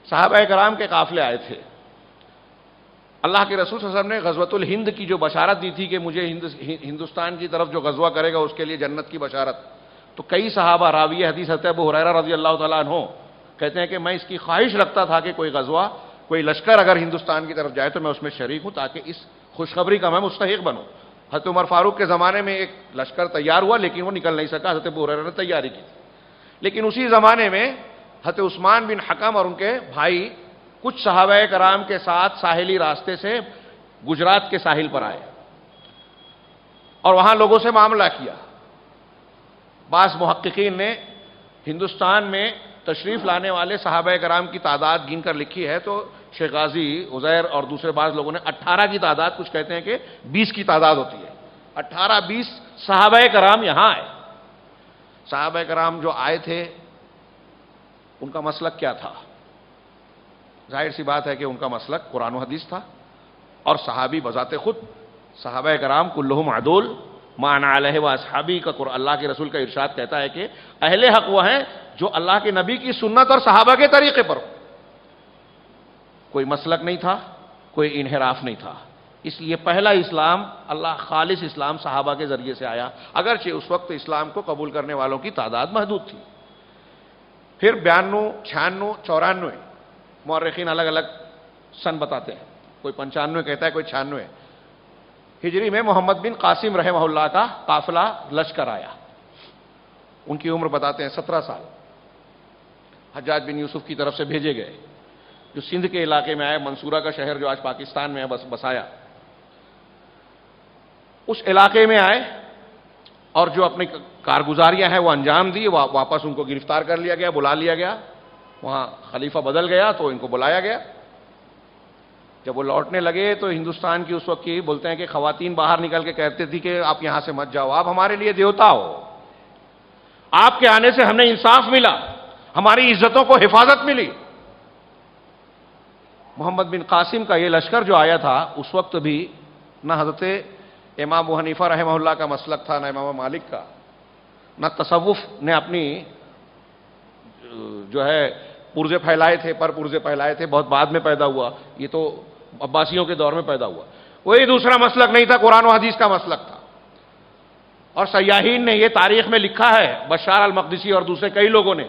صحابہ کرام کے قافلے آئے تھے. اللہ کے رسول صلی اللہ علیہ وسلم نے غزوۃ الہند کی جو بشارت دی تھی کہ مجھے ہندوستان کی طرف جو غزوہ کرے گا اس کے لیے جنت کی بشارت، تو کئی صحابہ، راوی حدیث حضرت ابو ہریرہ رضی اللہ تعالیٰ عنہ کہتے ہیں کہ میں اس کی خواہش رکھتا تھا کہ کوئی غزوہ، کوئی لشکر اگر ہندوستان کی طرف جائے تو میں اس میں شریک ہوں، تاکہ اس خوشخبری کا میں مستحق بنوں. حضرت عمر فاروق کے زمانے میں ایک لشکر تیار ہوا لیکن وہ نکل نہیں سکا، حضرت ابو ہریرہ نے تیاری کی تھی. لیکن اسی زمانے میں حضرت عثمان بن حکم اور ان کے بھائی کچھ صحابہ کرام کے ساتھ ساحلی راستے سے گجرات کے ساحل پر آئے اور وہاں لوگوں سے معاملہ کیا. بعض محققین نے ہندوستان میں تشریف لانے والے صحابہ کرام کی تعداد گن کر لکھی ہے تو شیخ غازی، عزیر اور دوسرے بعض لوگوں نے 18 کی تعداد، کچھ کہتے ہیں کہ 20 کی تعداد ہوتی ہے. 18-20 صحابہ کرام یہاں آئے. صحابہ کرام جو آئے تھے ان کا مسلک کیا تھا؟ ظاہر سی بات ہے کہ ان کا مسلک قرآن و حدیث تھا، اور صحابی بذات خود صحابہ کرام کلہم عدول ما انا علیہ و اصحابی کا اللہ کے رسول کا ارشاد کہتا ہے کہ اہل حق وہ ہیں جو اللہ کے نبی کی سنت اور صحابہ کے طریقے پر ہو. کوئی مسلک نہیں تھا، کوئی انحراف نہیں تھا. اس لیے پہلا اسلام، اللہ خالص اسلام صحابہ کے ذریعے سے آیا، اگرچہ اس وقت اسلام کو قبول کرنے والوں کی تعداد محدود تھی. پھر 92، 96، 94 مورخین الگ الگ سن بتاتے ہیں. کوئی 95 کہتا ہے، کوئی 96 ہجری میں محمد بن قاسم رحمہ اللہ کا قافلہ لشکر آیا. ان کی عمر بتاتے ہیں 17 سال. حجاج بن یوسف کی طرف سے بھیجے گئے، جو سندھ کے علاقے میں آئے، منصورہ کا شہر جو آج پاکستان میں ہے بسایا، اس علاقے میں آئے اور جو اپنی کارگزاریاں ہیں وہ انجام دی. واپس ان کو گرفتار کر لیا گیا، بلا لیا گیا. وہاں خلیفہ بدل گیا تو ان کو بلایا گیا. جب وہ لوٹنے لگے تو ہندوستان کی اس وقت کی بولتے ہیں کہ خواتین باہر نکل کے کہتے تھی کہ آپ یہاں سے مت جاؤ، آپ ہمارے لیے دیوتا ہو، آپ کے آنے سے ہمیں انصاف ملا، ہماری عزتوں کو حفاظت ملی. محمد بن قاسم کا یہ لشکر جو آیا تھا اس وقت بھی نہ حضرت امام ابو حنیفہ رحمہ اللہ کا مسلک تھا، نہ امام مالک کا، نہ تصوف نے اپنی جو ہے پرزے پھیلائے تھے، پرزے پھیلائے تھے، بہت بعد میں پیدا ہوا. یہ تو عباسیوں کے دور میں پیدا ہوا. کوئی دوسرا مسلک نہیں تھا، قرآن و حدیث کا مسلک تھا. اور سیاحین نے یہ تاریخ میں لکھا ہے، بشار المقدسی اور دوسرے کئی لوگوں نے،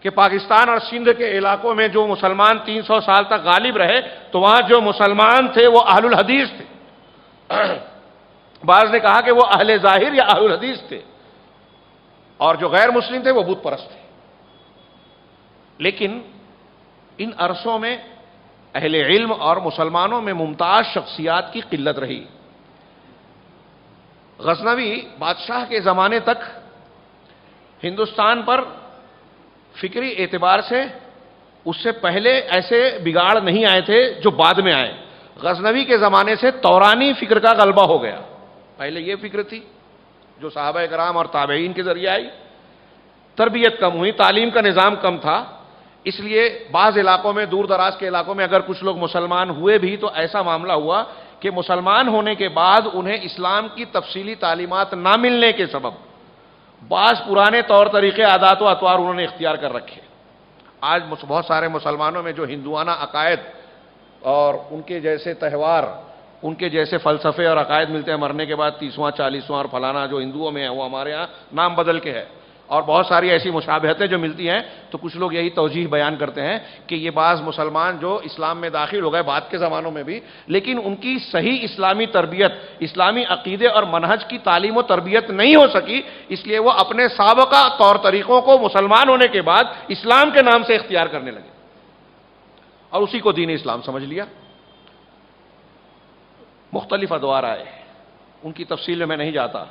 کہ پاکستان اور سندھ کے علاقوں میں جو مسلمان 300 سال تک غالب رہے تو وہاں جو مسلمان تھے وہ اہل الحدیث تھے. بعض نے کہا کہ وہ اہل ظاہر یا اہل الحدیث تھے، اور جو غیر مسلم تھے وہ بت پرست تھے. لیکن ان عرصوں میں اہل علم اور مسلمانوں میں ممتاز شخصیات کی قلت رہی. غزنوی بادشاہ کے زمانے تک ہندوستان پر فکری اعتبار سے اس سے پہلے ایسے بگاڑ نہیں آئے تھے جو بعد میں آئے. غزنوی کے زمانے سے تورانی فکر کا غلبہ ہو گیا. پہلے یہ فکر تھی جو صحابہ کرام اور تابعین کے ذریعے آئی. تربیت کم ہوئی، تعلیم کا نظام کم تھا، اس لیے بعض علاقوں میں، دور دراز کے علاقوں میں اگر کچھ لوگ مسلمان ہوئے بھی تو ایسا معاملہ ہوا کہ مسلمان ہونے کے بعد انہیں اسلام کی تفصیلی تعلیمات نہ ملنے کے سبب بعض پرانے طور طریقے، عادات و اطوار انہوں نے اختیار کر رکھے. آج بہت سارے مسلمانوں میں جو ہندوانہ عقائد اور ان کے جیسے تہوار، ان کے جیسے فلسفے اور عقائد ملتے ہیں مرنے کے بعد 30واں 40واں اور فلانا جو ہندوؤں میں ہے وہ ہمارے ہاں نام بدل کے ہے. اور بہت ساری ایسی مشابہتیں جو ملتی ہیں تو کچھ لوگ یہی توجیہ بیان کرتے ہیں کہ یہ بعض مسلمان جو اسلام میں داخل ہو گئے بعد کے زمانوں میں بھی، لیکن ان کی صحیح اسلامی تربیت، اسلامی عقیدے اور منہج کی تعلیم و تربیت نہیں ہو سکی، اس لیے وہ اپنے سابقہ طور طریقوں کو مسلمان ہونے کے بعد اسلام کے نام سے اختیار کرنے لگے اور اسی کو دین اسلام سمجھ لیا. مختلف ادوار آئے، ان کی تفصیل میں نہیں جاتا.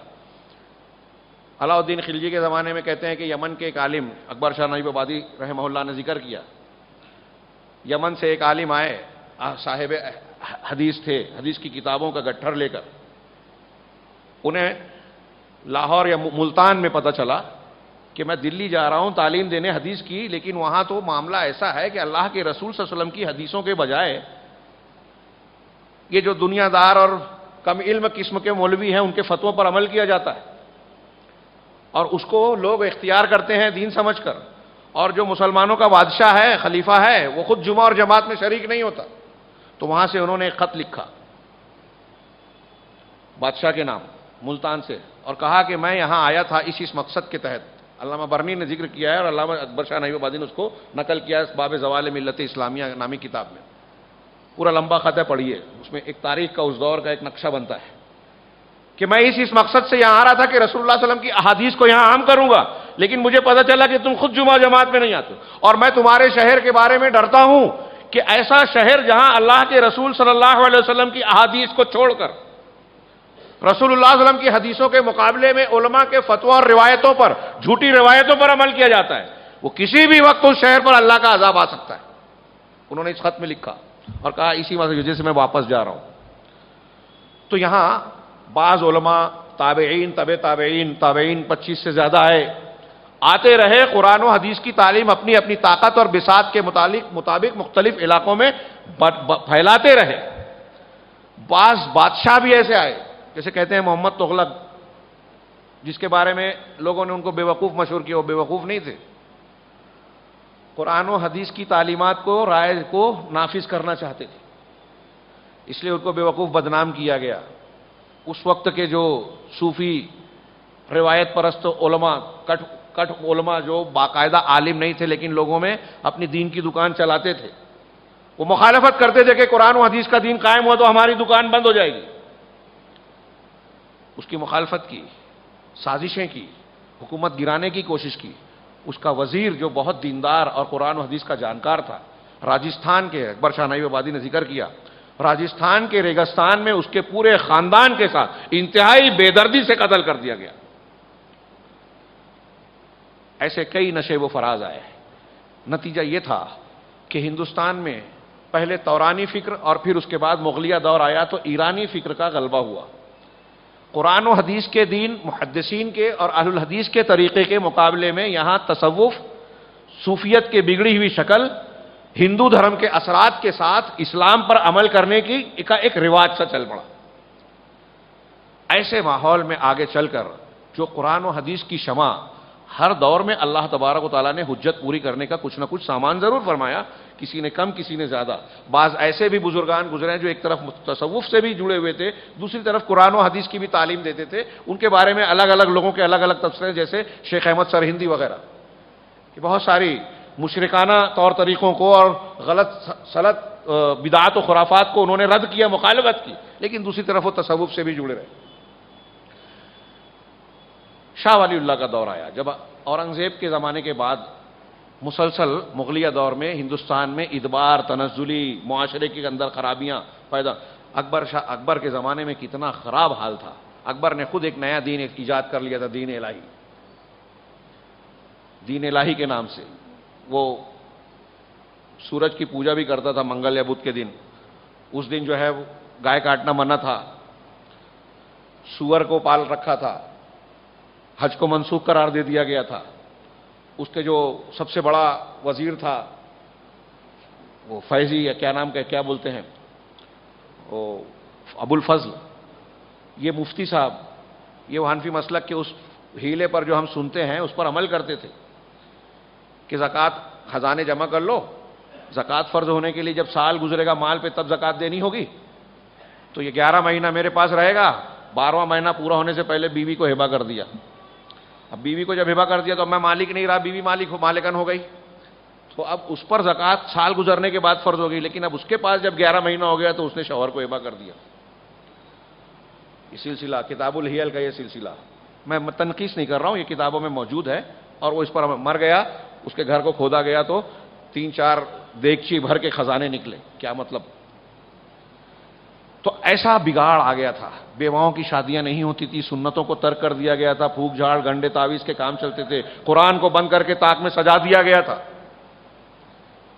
علاء الدین خلجی کے زمانے میں کہتے ہیں کہ یمن کے ایک عالم، اکبر شاہ نجیب آبادی رحمہ اللہ نے ذکر کیا، یمن سے ایک عالم آئے، صاحب حدیث تھے، حدیث کی کتابوں کا گٹھر لے کر. انہیں لاہور یا ملتان میں پتہ چلا کہ میں دلی جا رہا ہوں تعلیم دینے حدیث کی، لیکن وہاں تو معاملہ ایسا ہے کہ اللہ کے رسول صلی اللہ علیہ وسلم کی حدیثوں کے بجائے یہ جو دنیا دار اور کم علم قسم کے مولوی ہیں ان کے فتووں پر عمل کیا جاتا ہے، اور اس کو لوگ اختیار کرتے ہیں دین سمجھ کر. اور جو مسلمانوں کا بادشاہ ہے، خلیفہ ہے، وہ خود جمعہ اور جماعت میں شریک نہیں ہوتا. تو وہاں سے انہوں نے ایک خط لکھا بادشاہ کے نام ملتان سے اور کہا کہ میں یہاں آیا تھا اس مقصد کے تحت. علامہ برنی نے ذکر کیا ہے اور علامہ اکبر شاہ نجیب آبادی نے اس کو نقل کیا ہے باب زوال ملت اسلامیہ نامی کتاب میں. پورا لمبا خط ہے، پڑھیے، اس میں ایک تاریخ کا، اس دور کا ایک نقشہ بنتا ہے. کہ میں اس مقصد سے یہاں آ رہا تھا کہ رسول اللہ صلی اللہ علیہ وسلم کی احادیث کو یہاں عام کروں گا، لیکن مجھے پتہ چلا کہ تم خود جمعہ جماعت میں نہیں آتے، اور میں تمہارے شہر کے بارے میں ڈرتا ہوں کہ ایسا شہر جہاں اللہ کے رسول صلی اللہ علیہ وسلم کی احادیث کو چھوڑ کر رسول اللہ صلی اللہ علیہ وسلم کی حدیثوں کے مقابلے میں علماء کے فتویٰ اور روایتوں پر، جھوٹی روایتوں پر عمل کیا جاتا ہے، وہ کسی بھی وقت اس شہر پر اللہ کا عذاب آ سکتا ہے۔ انہوں نے اس خط میں لکھا اور کہا اسی وجہ سے میں واپس جا رہا ہوں۔ تو یہاں بعض علماء، تابعین، تابعین 25 سے زیادہ آئے، آتے رہے، قرآن و حدیث کی تعلیم اپنی اپنی طاقت اور بساط کے مطابق مختلف علاقوں میں پھیلاتے رہے۔ بعض بادشاہ بھی ایسے آئے، جیسے کہتے ہیں محمد تغلق، جس کے بارے میں لوگوں نے ان کو بے وقوف مشہور کیا، وہ بے وقوف نہیں تھے، قرآن و حدیث کی تعلیمات کو، رائے کو نافذ کرنا چاہتے تھے، اس لیے ان کو بے وقوف بدنام کیا گیا۔ اس وقت کے جو صوفی روایت پرست علماء، کٹ علماء جو باقاعدہ عالم نہیں تھے لیکن لوگوں میں اپنی دین کی دکان چلاتے تھے، وہ مخالفت کرتے تھے کہ قرآن و حدیث کا دین قائم ہوا تو ہماری دکان بند ہو جائے گی۔ اس کی مخالفت کی، سازشیں کی، حکومت گرانے کی کوشش کی۔ اس کا وزیر جو بہت دیندار اور قرآن و حدیث کا جانکار تھا، راجستھان کے، اکبر شاہ نائب آبادی نے ذکر کیا، راجستھان کے ریگستان میں اس کے پورے خاندان کے ساتھ انتہائی بے دردی سے قتل کر دیا گیا۔ ایسے کئی نشے و فراز آئے۔ نتیجہ یہ تھا کہ ہندوستان میں پہلے تورانی فکر اور پھر اس کے بعد مغلیہ دور آیا تو ایرانی فکر کا غلبہ ہوا۔ قرآن و حدیث کے دین، محدثین کے اور اہل الحدیث کے طریقے کے مقابلے میں یہاں تصوف، صوفیت کے بگڑی ہوئی شکل، ہندو دھرم کے اثرات کے ساتھ اسلام پر عمل کرنے کی ایک رواج سا چل پڑا۔ ایسے ماحول میں آگے چل کر جو قرآن و حدیث کی شمع، ہر دور میں اللہ تبارک و تعالیٰ نے حجت پوری کرنے کا کچھ نہ کچھ سامان ضرور فرمایا، کسی نے کم کسی نے زیادہ۔ بعض ایسے بھی بزرگان گزرے ہیں جو ایک طرف تصوف سے بھی جڑے ہوئے تھے، دوسری طرف قرآن و حدیث کی بھی تعلیم دیتے تھے، ان کے بارے میں الگ الگ لوگوں کے الگ الگ تبصرے، جیسے شیخ احمد سرہندی وغیرہ، کہ بہت ساری مشرکانہ طور طریقوں کو اور غلط سلط بدعات و خرافات کو انہوں نے رد کیا، مخالفت کی، لیکن دوسری طرف وہ تصوف سے بھی جڑے رہے۔ شاہ ولی اللہ کا دور آیا، جب اورنگزیب کے زمانے کے بعد مسلسل مغلیہ دور میں ہندوستان میں ادبار، تنزلی، معاشرے کے اندر خرابیاں پیدا۔ اکبر کے زمانے میں کتنا خراب حال تھا۔ اکبر نے خود ایک نیا دین ایجاد کر لیا تھا، دین الہی۔ دین الہی کے نام سے وہ سورج کی پوجا بھی کرتا تھا، منگل یا بدھ کے دن۔ اس دن جو ہے گائے کاٹنا منع تھا، سور کو پال رکھا تھا، حج کو منسوخ قرار دے دیا گیا تھا۔ اس کے جو سب سے بڑا وزیر تھا وہ فیضی، یا کیا بولتے ہیں وہ، ابو الفضل، یہ مفتی صاحب، یہ حنفی مسلک کے اس ہیلے پر جو ہم سنتے ہیں اس پر عمل کرتے تھے کہ زکوٰۃ خزانے جمع کر لو، زکوٰۃ فرض ہونے کے لیے جب سال گزرے گا مال پہ تب زکوٰۃ دینی ہوگی، تو یہ 11 مہینہ میرے پاس رہے گا، 12واں مہینہ پورا ہونے سے پہلے بیوی کو ہبہ کر دیا۔ اب بیوی کو جب ہبہ کر دیا تو اب میں مالک نہیں رہا، بیوی مالکن ہو گئی، تو اب اس پر زکوٰۃ سال گزرنے کے بعد فرض ہو گئی، لیکن اب اس کے پاس جب 11 مہینہ ہو گیا تو اس نے شوہر کو ہبہ کر دیا۔ یہ سلسلہ کتاب الحیل کا، یہ سلسلہ میں تنقیص نہیں کر رہا ہوں، یہ کتابوں میں موجود ہے، اور وہ اس پر مر گیا، اس کے گھر کو کھودا گیا تو 3-4 دیگچی بھر کے خزانے نکلے۔ کیا مطلب؟ تو ایسا بگاڑ آ گیا تھا، بیواؤں کی شادیاں نہیں ہوتی تھی، سنتوں کو ترک کر دیا گیا تھا، پھونک جھاڑ، گنڈے تعویذ کے کام چلتے تھے، قرآن کو بند کر کے طاق میں سجا دیا گیا تھا۔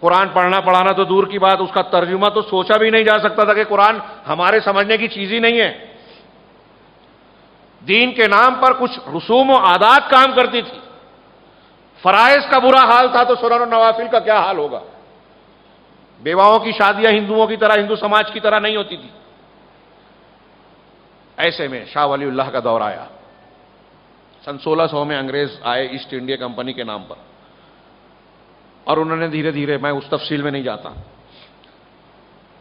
قرآن پڑھنا پڑھانا تو دور کی بات، اس کا ترجمہ تو سوچا بھی نہیں جا سکتا تھا کہ قرآن ہمارے سمجھنے کی چیز ہی نہیں ہے۔ دین کے نام پر کچھ رسوم و عادات کام کرتی تھی، فرائض کا برا حال تھا تو سنن و نوافل کا کیا حال ہوگا؟ بیواؤں کی شادیاں ہندوؤں کی طرح، ہندو سماج کی طرح نہیں ہوتی تھی۔ ایسے میں شاہ ولی اللہ کا دور آیا۔ سن 1600 میں انگریز آئے ایسٹ انڈیا کمپنی کے نام پر، اور انہوں نے دھیرے دھیرے، میں اس تفصیل میں نہیں جاتا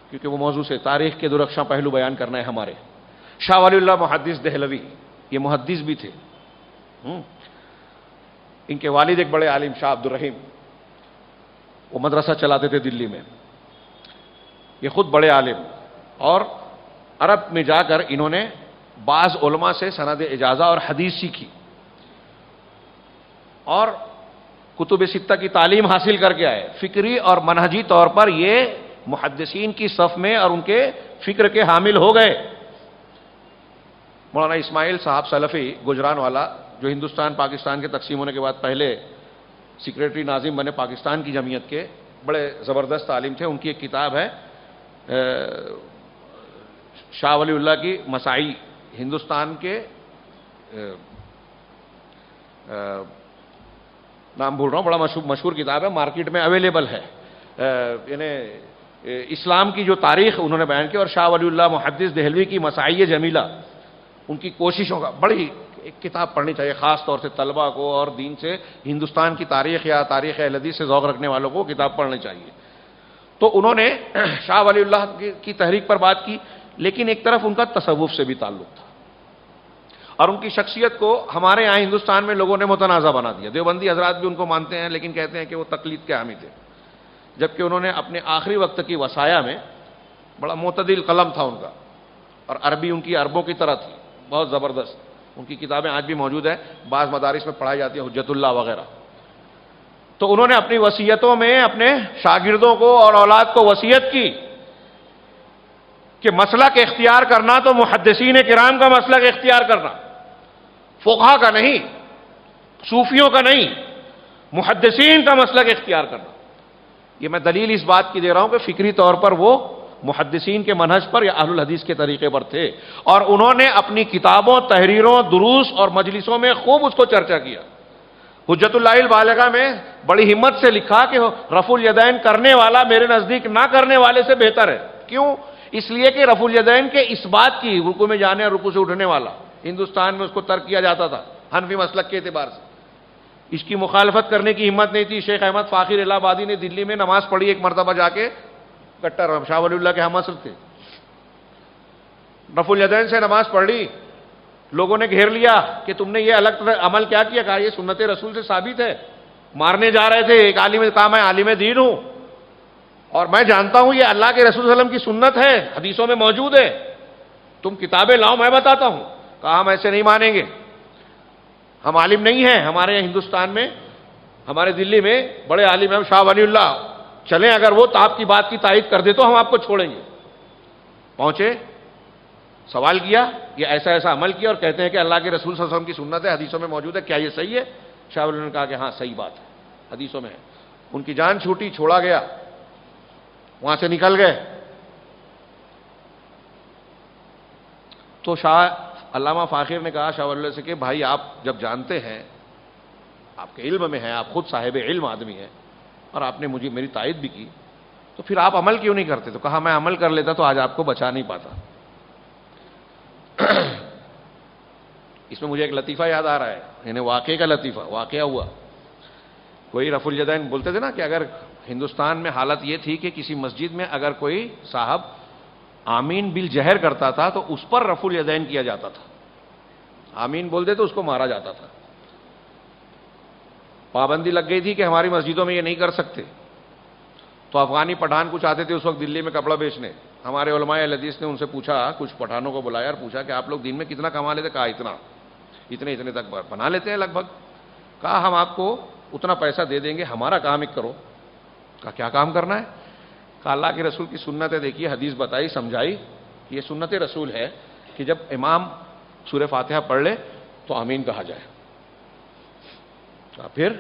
کیونکہ وہ موضوع سے تاریخ کے درخشاں پہلو بیان کرنا ہے ہمارے۔ شاہ ولی اللہ محدث دہلوی، یہ محدث بھی تھے، ان کے والد ایک بڑے عالم شاہ عبد الرحیم، وہ مدرسہ چلاتے تھے دلی میں، یہ خود بڑے عالم، اور عرب میں جا کر انہوں نے بعض علماء سے سند اجازہ اور حدیث سیکھی اور کتب ستہ کی تعلیم حاصل کر کے آئے، فکری اور منہجی طور پر یہ محدثین کی صف میں اور ان کے فکر کے حامل ہو گئے۔ مولانا اسماعیل صاحب سلفی گجران والا، جو ہندوستان پاکستان کے تقسیم ہونے کے بعد پہلے سیکریٹری ناظم بنے پاکستان کی جمعیت کے، بڑے زبردست عالم تھے، ان کی ایک کتاب ہے شاہ ولی اللہ کی مسائی، ہندوستان کے نام بھول رہا ہوں، بڑا مشہور کتاب ہے، مارکیٹ میں اویلیبل ہے، یعنی اسلام کی جو تاریخ انہوں نے بیان کی، اور شاہ ولی اللہ محدث دہلوی کی مسائی جمیلہ، ان کی کوششوں کا بڑی ایک کتاب پڑھنی چاہیے، خاص طور سے طلبہ کو اور دین سے ہندوستان کی تاریخ یا تاریخ اہل حدیث سے ذوق رکھنے والوں کو کتاب پڑھنی چاہیے۔ تو انہوں نے شاہ ولی اللہ کی تحریک پر بات کی، لیکن ایک طرف ان کا تصوف سے بھی تعلق تھا، اور ان کی شخصیت کو ہمارے یہاں ہندوستان میں لوگوں نے متنازع بنا دیا۔ دیوبندی حضرات بھی ان کو مانتے ہیں، لیکن کہتے ہیں کہ وہ تقلید کے حامی تھے، جبکہ انہوں نے اپنے آخری وقت کی وصایا میں، بڑا معتدل قلم تھا ان کا، اور عربی ان کی عربوں کی طرح تھی، بہت زبردست، ان کی کتابیں آج بھی موجود ہیں، بعض مدارس میں پڑھائی جاتی ہیں، حجت اللہ وغیرہ۔ تو انہوں نے اپنی وصیتوں میں اپنے شاگردوں کو اور اولاد کو وصیت کی کہ مسلک اختیار کرنا تو محدثین کرام کا مسلک اختیار کرنا، فقہا کا نہیں، صوفیوں کا نہیں، محدثین کا مسلک اختیار کرنا۔ یہ میں دلیل اس بات کی دے رہا ہوں کہ فکری طور پر وہ محدثین کے منہج پر یا اہل الحدیث کے طریقے پر تھے، اور انہوں نے اپنی کتابوں، تحریروں، دروس اور مجلسوں میں خوب اس کو چرچا کیا۔ حجت اللہ البالغہ میں بڑی ہمت سے لکھا کہ رفع الیدین کرنے والا میرے نزدیک نہ کرنے والے سے بہتر ہے۔ کیوں؟ اس لیے کہ رفع الیدین کے اس بات کی، رکوع میں جانے اور رکوع سے اٹھنے والا، ہندوستان میں اس کو ترک کیا جاتا تھا حنفی مسلک کے اعتبار سے، اس کی مخالفت کرنے کی ہمت نہیں تھی۔ شیخ احمد فاخر الہ آبادی نے دلی میں نماز پڑھی ایک مرتبہ جا کے، کٹر شاہ ولی اللہ کے ہم اصل تھے، رفع الیدین سے نماز پڑھ لی، لوگوں نے گھیر لیا کہ تم نے یہ الگ عمل کیا کیا، کہا یہ سنت رسول سے ثابت ہے، مارنے جا رہے تھے، ایک عالم کہا میں عالم دین ہوں اور میں جانتا ہوں یہ اللہ کے رسول صلی اللہ علیہ وسلم کی سنت ہے، حدیثوں میں موجود ہے، تم کتابیں لاؤ میں بتاتا ہوں۔ کہا ہم ایسے نہیں مانیں گے، ہم عالم نہیں ہیں، ہمارے یہاں ہندوستان میں، ہمارے دلی میں بڑے عالم ہیں شاہ ولی اللہ، چلیں اگر وہ تو آپ کی بات کی تائید کر دے تو ہم آپ کو چھوڑیں گے۔ پہنچے، سوال کیا، یہ ایسا ایسا عمل کیا، اور کہتے ہیں کہ اللہ کے رسول صلی اللہ علیہ وسلم کی سنت ہے، حدیثوں میں موجود ہے، کیا یہ صحیح ہے؟ شاہ ولی اللہ نے کہا کہ ہاں صحیح بات ہے، حدیثوں میں ہے۔ ان کی جان چھوٹی، چھوڑا گیا، وہاں سے نکل گئے۔ تو شاہ علامہ فاخر نے کہا شاہ ولی اللہ سے کہ بھائی آپ جب جانتے ہیں، آپ کے علم میں ہیں، آپ خود صاحب علم آدمی ہیں، اور آپ نے مجھے میری تائید بھی کی، تو پھر آپ عمل کیوں نہیں کرتے؟ تو کہا میں عمل کر لیتا تو آج آپ کو بچا نہیں پاتا۔ اس میں مجھے ایک لطیفہ یاد آ رہا ہے، یعنی واقعے کا لطیفہ، واقعہ ہوا، کوئی رفع الیدین بولتے تھے نا کہ اگر ہندوستان میں حالت یہ تھی کہ کسی مسجد میں اگر کوئی صاحب آمین بالجہر کرتا تھا تو اس پر رفع الیدین کیا جاتا تھا، آمین بول دے تو اس کو مارا جاتا تھا۔ پابندی لگ گئی تھی کہ ہماری مسجدوں میں یہ نہیں کر سکتے، تو افغانی پٹھان کچھ آتے تھے اس وقت دلی میں کپڑا بیچنے، ہمارے علماء اہل حدیث نے ان سے پوچھا، کچھ پٹھانوں کو بلایا اور پوچھا کہ آپ لوگ دن میں کتنا کما لیتے؟ کہا اتنے تک بنا لیتے ہیں لگ بھگ۔ کہا ہم آپ کو اتنا پیسہ دے دیں گے، ہمارا کام ایک کرو۔ کہا کیا کام کرنا ہے؟ کہا اللہ کے رسول کی سنت ہے، دیکھیے حدیث بتائی سمجھائی، یہ سنت رسول ہے کہ جب امام سورہ فاتحہ پڑھ لے تو آمین کہا جائے۔ پھر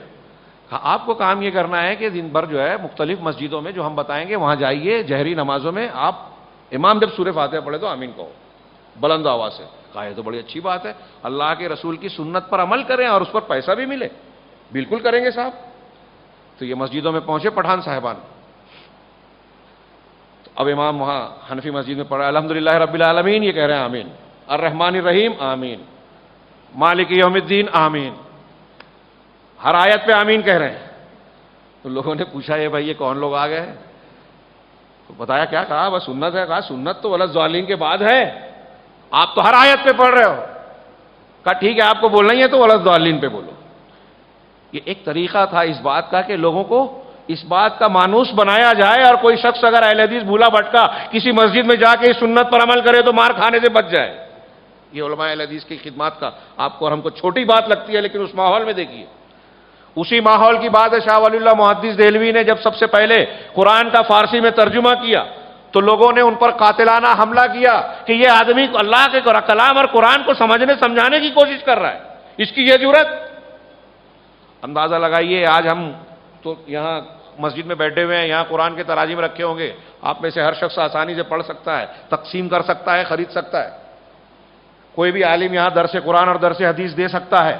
کہا آپ کو کام یہ کرنا ہے کہ دن بھر جو ہے مختلف مسجدوں میں جو ہم بتائیں گے وہاں جائیے، جہری نمازوں میں آپ امام جب سورہ فاتحہ پڑھے تو آمین کہو بلند آواز سے۔ کہا یہ تو بڑی اچھی بات ہے، اللہ کے رسول کی سنت پر عمل کریں اور اس پر پیسہ بھی ملے، بالکل کریں گے صاحب۔ تو یہ مسجدوں میں پہنچے پٹھان صاحبان، اب امام وہاں حنفی مسجد میں پڑھا الحمدللہ رب العالمین، یہ کہہ رہے ہیں آمین، الرحمن الرحیم آمین، مالک یوم الدین آمین، ہر آیت پہ آمین کہہ رہے ہیں۔ تو لوگوں نے پوچھا یہ بھائی یہ کون لوگ آ گئے؟ تو بتایا کیا؟ کہا بس سنت ہے۔ کہا سنت تو ولضالین کے بعد ہے، آپ تو ہر آیت پہ پڑھ رہے ہو۔ کہا ٹھیک ہے آپ کو بولنا ہی ہے تو ولضالین پہ بولو۔ یہ ایک طریقہ تھا اس بات کا کہ لوگوں کو اس بات کا مانوس بنایا جائے، اور کوئی شخص اگر اہل حدیث بھولا بھٹکا کسی مسجد میں جا کے اس سنت پر عمل کرے تو مار کھانے سے بچ جائے۔ یہ علماء اہل حدیث کی خدمات کا آپ کو اور ہم کو چھوٹی بات لگتی ہے، لیکن اس ماحول میں دیکھیے، اسی ماحول کی بات ہے شاہ ولی اللہ محدث دہلوی نے جب سب سے پہلے قرآن کا فارسی میں ترجمہ کیا تو لوگوں نے ان پر قاتلانہ حملہ کیا کہ یہ آدمی اللہ کے کلام اور قرآن کو سمجھنے سمجھانے کی کوشش کر رہا ہے، اس کی یہ جرت۔ اندازہ لگائیے، آج ہم تو یہاں مسجد میں بیٹھے ہوئے ہیں، یہاں قرآن کے تراجم رکھے ہوں گے، آپ میں سے ہر شخص آسانی سے پڑھ سکتا ہے، تقسیم کر سکتا ہے، خرید سکتا ہے، کوئی بھی عالم یہاں درس قرآن اور درس حدیث دے سکتا ہے۔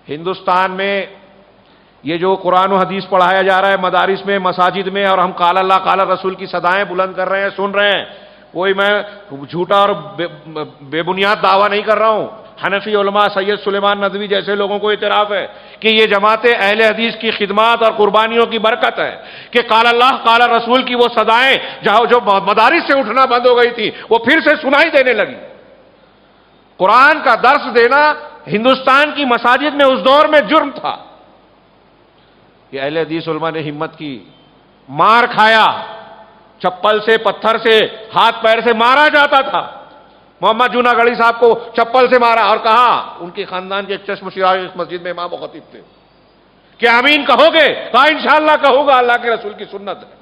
ہندوستان میں یہ جو قرآن و حدیث پڑھایا جا رہا ہے مدارس میں، مساجد میں، اور ہم قال اللہ قال رسول کی صدائیں بلند کر رہے ہیں، سن رہے ہیں، کوئی میں جھوٹا اور بے بنیاد دعویٰ نہیں کر رہا ہوں۔ حنفی علماء سید سلیمان ندوی جیسے لوگوں کو اعتراف ہے کہ یہ جماعت اہل حدیث کی خدمات اور قربانیوں کی برکت ہے کہ قال اللہ قال رسول کی وہ صدائیں جہاں جو مدارس سے اٹھنا بند ہو گئی تھی وہ پھر سے سنائی دینے لگی۔ قرآن کا درس دینا ہندوستان کی مساجد میں اس دور میں جرم تھا۔ یہ اہل حدیث علماء نے ہمت کی، مار کھایا، چپل سے پتھر سے ہاتھ پیر سے مارا جاتا تھا۔ محمد جونا گڑھی صاحب کو چپل سے مارا اور کہا، ان کے خاندان کے ایک چشم چراغ اس مسجد میں امام و خطیب تھے، کہ آمین کہو گے؟ کہا انشاءاللہ کہوں گا، اللہ کے رسول کی سنت ہے۔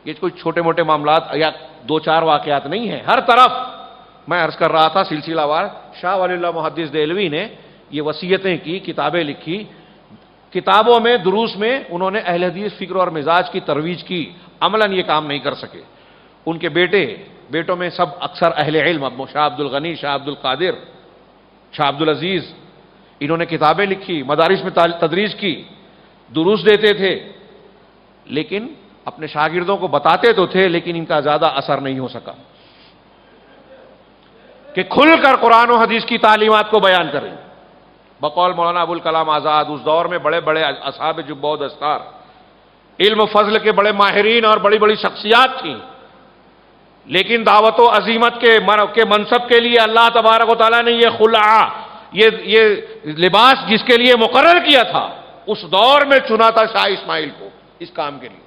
یہ کوئی چھوٹے موٹے معاملات یا دو چار واقعات نہیں ہیں، ہر طرف میں عرض کر رہا تھا سلسلہ وار شاہ ولی اللہ محدث دہلوی نے یہ وصیتیں کی، کتابیں لکھی، کتابوں میں دروس میں انہوں نے اہل حدیث فکر اور مزاج کی ترویج کی، عملاً یہ کام نہیں کر سکے۔ ان کے بیٹوں میں سب اکثر اہل علم، شاہ عبد الغنی، شاہ عبد القادر، شاہ عبد العزیز، انہوں نے کتابیں لکھی، مدارس میں تدریس کی، دروس دیتے تھے، لیکن اپنے شاگردوں کو بتاتے تو تھے لیکن ان کا زیادہ اثر نہیں ہو سکا کہ کھل کر قرآن و حدیث کی تعلیمات کو بیان کریں۔ بقول مولانا ابوالکلام آزاد، اس دور میں بڑے بڑے اصحاب جبہ و دستار، علم و فضل کے بڑے ماہرین اور بڑی بڑی شخصیات تھیں، لیکن دعوت و عظیمت کے منصب کے لیے اللہ تبارک و تعالیٰ نے یہ خلع، یہ لباس جس کے لیے مقرر کیا تھا، اس دور میں چنا تھا شاہ اسماعیل کو اس کام کے لیے۔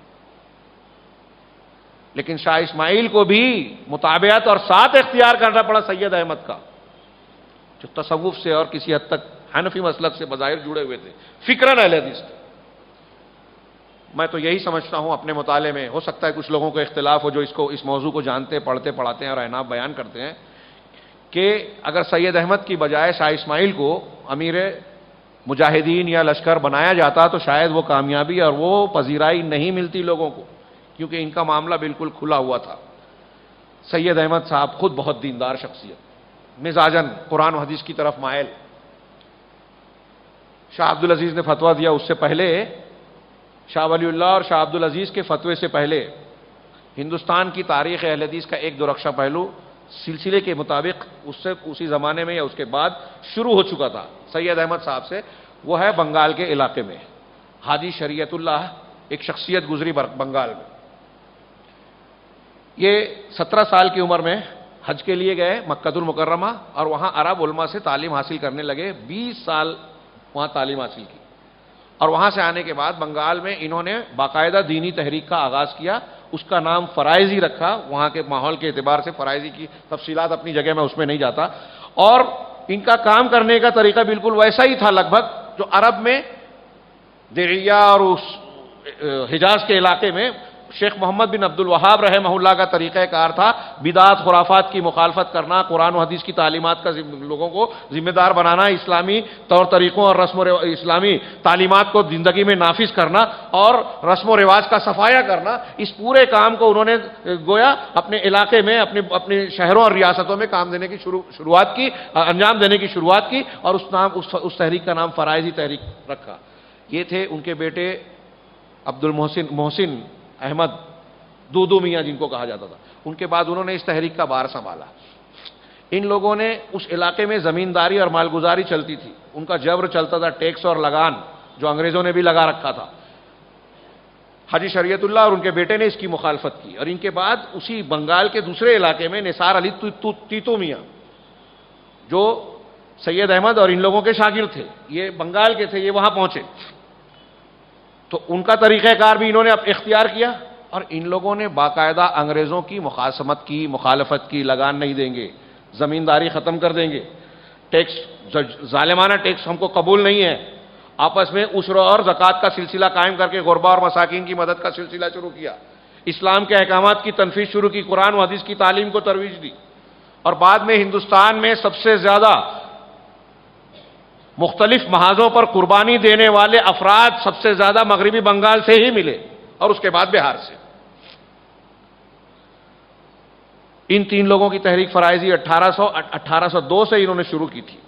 لیکن شاہ اسماعیل کو بھی مطابعت اور ساتھ اختیار کرنا پڑا سید احمد کا، جو تصوف سے اور کسی حد تک حنفی مسلک سے بظاہر جڑے ہوئے تھے، فکراً اہل حدیث تھے۔ میں تو یہی سمجھتا ہوں اپنے مطالعے میں، ہو سکتا ہے کچھ لوگوں کو اختلاف ہو جو اس موضوع کو جانتے، پڑھتے پڑھاتے ہیں اور عناب بیان کرتے ہیں، کہ اگر سید احمد کی بجائے شاہ اسماعیل کو امیر مجاہدین یا لشکر بنایا جاتا تو شاید وہ کامیابی اور وہ پذیرائی نہیں ملتی لوگوں کو، کیونکہ ان کا معاملہ بالکل کھلا ہوا تھا۔ سید احمد صاحب خود بہت دیندار شخصیت، مزاجن قرآن و حدیث کی طرف مائل۔ شاہ عبد العزیز نے فتویٰ دیا، اس سے پہلے شاہ ولی اللہ اور شاہ عبد العزیز کے فتوے سے پہلے ہندوستان کی تاریخ اہل حدیث کا ایک درخشہ پہلو سلسلے کے مطابق اسی زمانے میں یا اس کے بعد شروع ہو چکا تھا سید احمد صاحب سے، وہ ہے بنگال کے علاقے میں۔ حاجی شریعت اللہ ایک شخصیت گزری بنگال میں، یہ 17 سال کی عمر میں حج کے لیے گئے مکہ المکرمہ، اور وہاں عرب علماء سے تعلیم حاصل کرنے لگے، 20 سال وہاں تعلیم حاصل کی، اور وہاں سے آنے کے بعد بنگال میں انہوں نے باقاعدہ دینی تحریک کا آغاز کیا، اس کا نام فرائضی رکھا، وہاں کے ماحول کے اعتبار سے فرائضی کی تفصیلات اپنی جگہ میں اس میں نہیں جاتا، اور ان کا کام کرنے کا طریقہ بالکل ویسا ہی تھا لگ بھگ جو عرب میں دریا اور اس حجاز کے علاقے میں شیخ محمد بن عبد الوہاب رحمہ اللہ کا طریقہ کار تھا، بدعات خرافات کی مخالفت کرنا، قرآن و حدیث کی تعلیمات کا لوگوں کو ذمہ دار بنانا، اسلامی طور طریقوں اور اسلامی تعلیمات کو زندگی میں نافذ کرنا اور رسم و رواج کا صفایا کرنا، اس پورے کام کو انہوں نے گویا اپنے علاقے میں اپنے شہروں اور ریاستوں میں کام دینے کی شروعات کی، انجام دینے کی شروعات کی، اور اس تحریک کا نام فرائضی تحریک رکھا۔ یہ تھے ان کے بیٹے عبد محسن احمد دودو میاں جن کو کہا جاتا تھا، ان کے بعد انہوں نے اس تحریک کا بار سنبھالا۔ ان لوگوں نے اس علاقے میں زمینداری اور مالگزاری چلتی تھی، ان کا جبر چلتا تھا، ٹیکس اور لگان جو انگریزوں نے بھی لگا رکھا تھا۔ حاجی شریعت اللہ اور ان کے بیٹے نے اس کی مخالفت کی، اور ان کے بعد اسی بنگال کے دوسرے علاقے میں نثار علی تیتو میاں جو سید احمد اور ان لوگوں کے شاگرد تھے، یہ بنگال کے تھے، یہ وہاں پہنچے تو ان کا طریقہ کار بھی انہوں نے اختیار کیا، اور ان لوگوں نے باقاعدہ انگریزوں کی مخاصمت کی، مخالفت کی، لگان نہیں دیں گے، زمینداری ختم کر دیں گے، ٹیکس ظالمانہ ٹیکس ہم کو قبول نہیں ہے، آپس میں عشر اور زکوٰۃ کا سلسلہ قائم کر کے غربا اور مساکین کی مدد کا سلسلہ شروع کیا، اسلام کے احکامات کی تنفیذ شروع کی، قرآن و حدیث کی تعلیم کو ترویج دی، اور بعد میں ہندوستان میں سب سے زیادہ مختلف محاذوں پر قربانی دینے والے افراد سب سے زیادہ مغربی بنگال سے ہی ملے، اور اس کے بعد بہار سے۔ ان تین لوگوں کی تحریک فرائضی 1802 سے انہوں نے شروع کی تھی،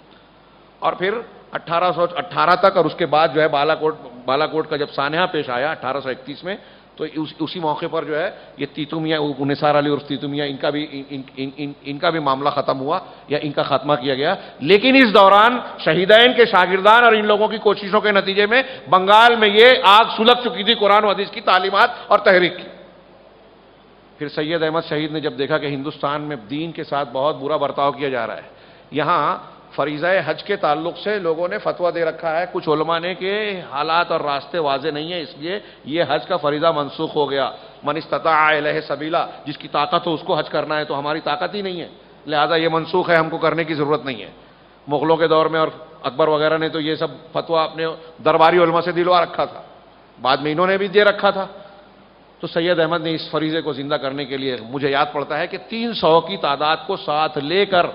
اور پھر 1818 تک، اور اس کے بعد جو ہے بالا کوٹ کا جب سانحہ پیش آیا 1831 میں، تو اسی موقع پر جو ہے یہ تیتو میاں، نثار علی عرف تیتو میاں، ان کا بھی معاملہ ختم ہوا یا ان کا خاتمہ کیا گیا۔ لیکن اس دوران شہیدین کے شاگردان اور ان لوگوں کی کوششوں کے نتیجے میں بنگال میں یہ آگ سلگ چکی تھی قرآن و حدیث کی تعلیمات اور تحریک کی۔ پھر سید احمد شہید نے جب دیکھا کہ ہندوستان میں دین کے ساتھ بہت برا برتاؤ کیا جا رہا ہے، یہاں فریضہ حج کے تعلق سے لوگوں نے فتویٰ دے رکھا ہے، کچھ علماء نے کہ حالات اور راستے واضح نہیں ہیں، اس لیے یہ حج کا فریضہ منسوخ ہو گیا، من استطاع الیہ سبیلا، جس کی طاقت ہو اس کو حج کرنا ہے، تو ہماری طاقت ہی نہیں ہے، لہذا یہ منسوخ ہے، ہم کو کرنے کی ضرورت نہیں ہے۔ مغلوں کے دور میں اور اکبر وغیرہ نے تو یہ سب فتویٰ اپنے درباری علماء سے دلوا رکھا تھا، بعد میں انہوں نے بھی دے رکھا تھا۔ تو سید احمد نے اس فریضے کو زندہ کرنے کے لیے، مجھے یاد پڑتا ہے کہ 300 کی تعداد کو ساتھ لے کر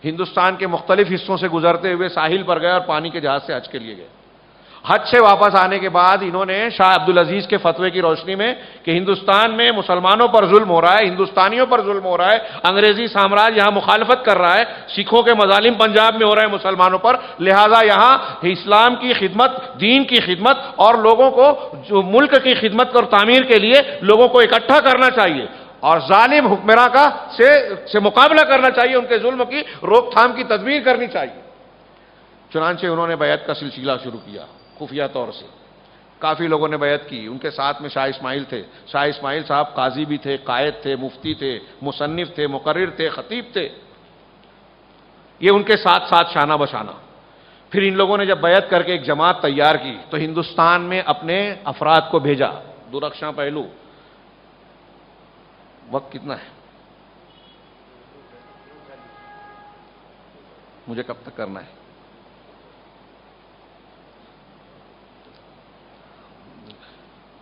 ہندوستان کے مختلف حصوں سے گزرتے ہوئے ساحل پر گئے اور پانی کے جہاز سے حج کے لیے گئے۔ حج سے واپس آنے کے بعد انہوں نے شاہ عبدالعزیز کے فتوے کی روشنی میں کہ ہندوستان میں مسلمانوں پر ظلم ہو رہا ہے، ہندوستانیوں پر ظلم ہو رہا ہے، انگریزی سامراج یہاں مخالفت کر رہا ہے، سکھوں کے مظالم پنجاب میں ہو رہے ہیں مسلمانوں پر، لہذا یہاں اسلام کی خدمت، دین کی خدمت اور لوگوں کو جو ملک کی خدمت اور تعمیر کے لیے لوگوں کو اکٹھا کرنا چاہیے، اور ظالم حکمراں سے مقابلہ کرنا چاہیے، ان کے ظلم کی روک تھام کی تدبیر کرنی چاہیے۔ چنانچہ انہوں نے بیعت کا سلسلہ شروع کیا خفیہ طور سے، کافی لوگوں نے بیعت کی، ان کے ساتھ میں شاہ اسماعیل تھے۔ شاہ اسماعیل صاحب قاضی بھی تھے، قائد تھے، مفتی تھے، مصنف تھے، مقرر تھے، خطیب تھے، یہ ان کے ساتھ ساتھ شانہ بشانہ۔ پھر ان لوگوں نے جب بیعت کر کے ایک جماعت تیار کی تو ہندوستان میں اپنے افراد کو بھیجا۔ درخشاں پہلو، وقت کتنا ہے؟ مجھے کب تک کرنا ہے؟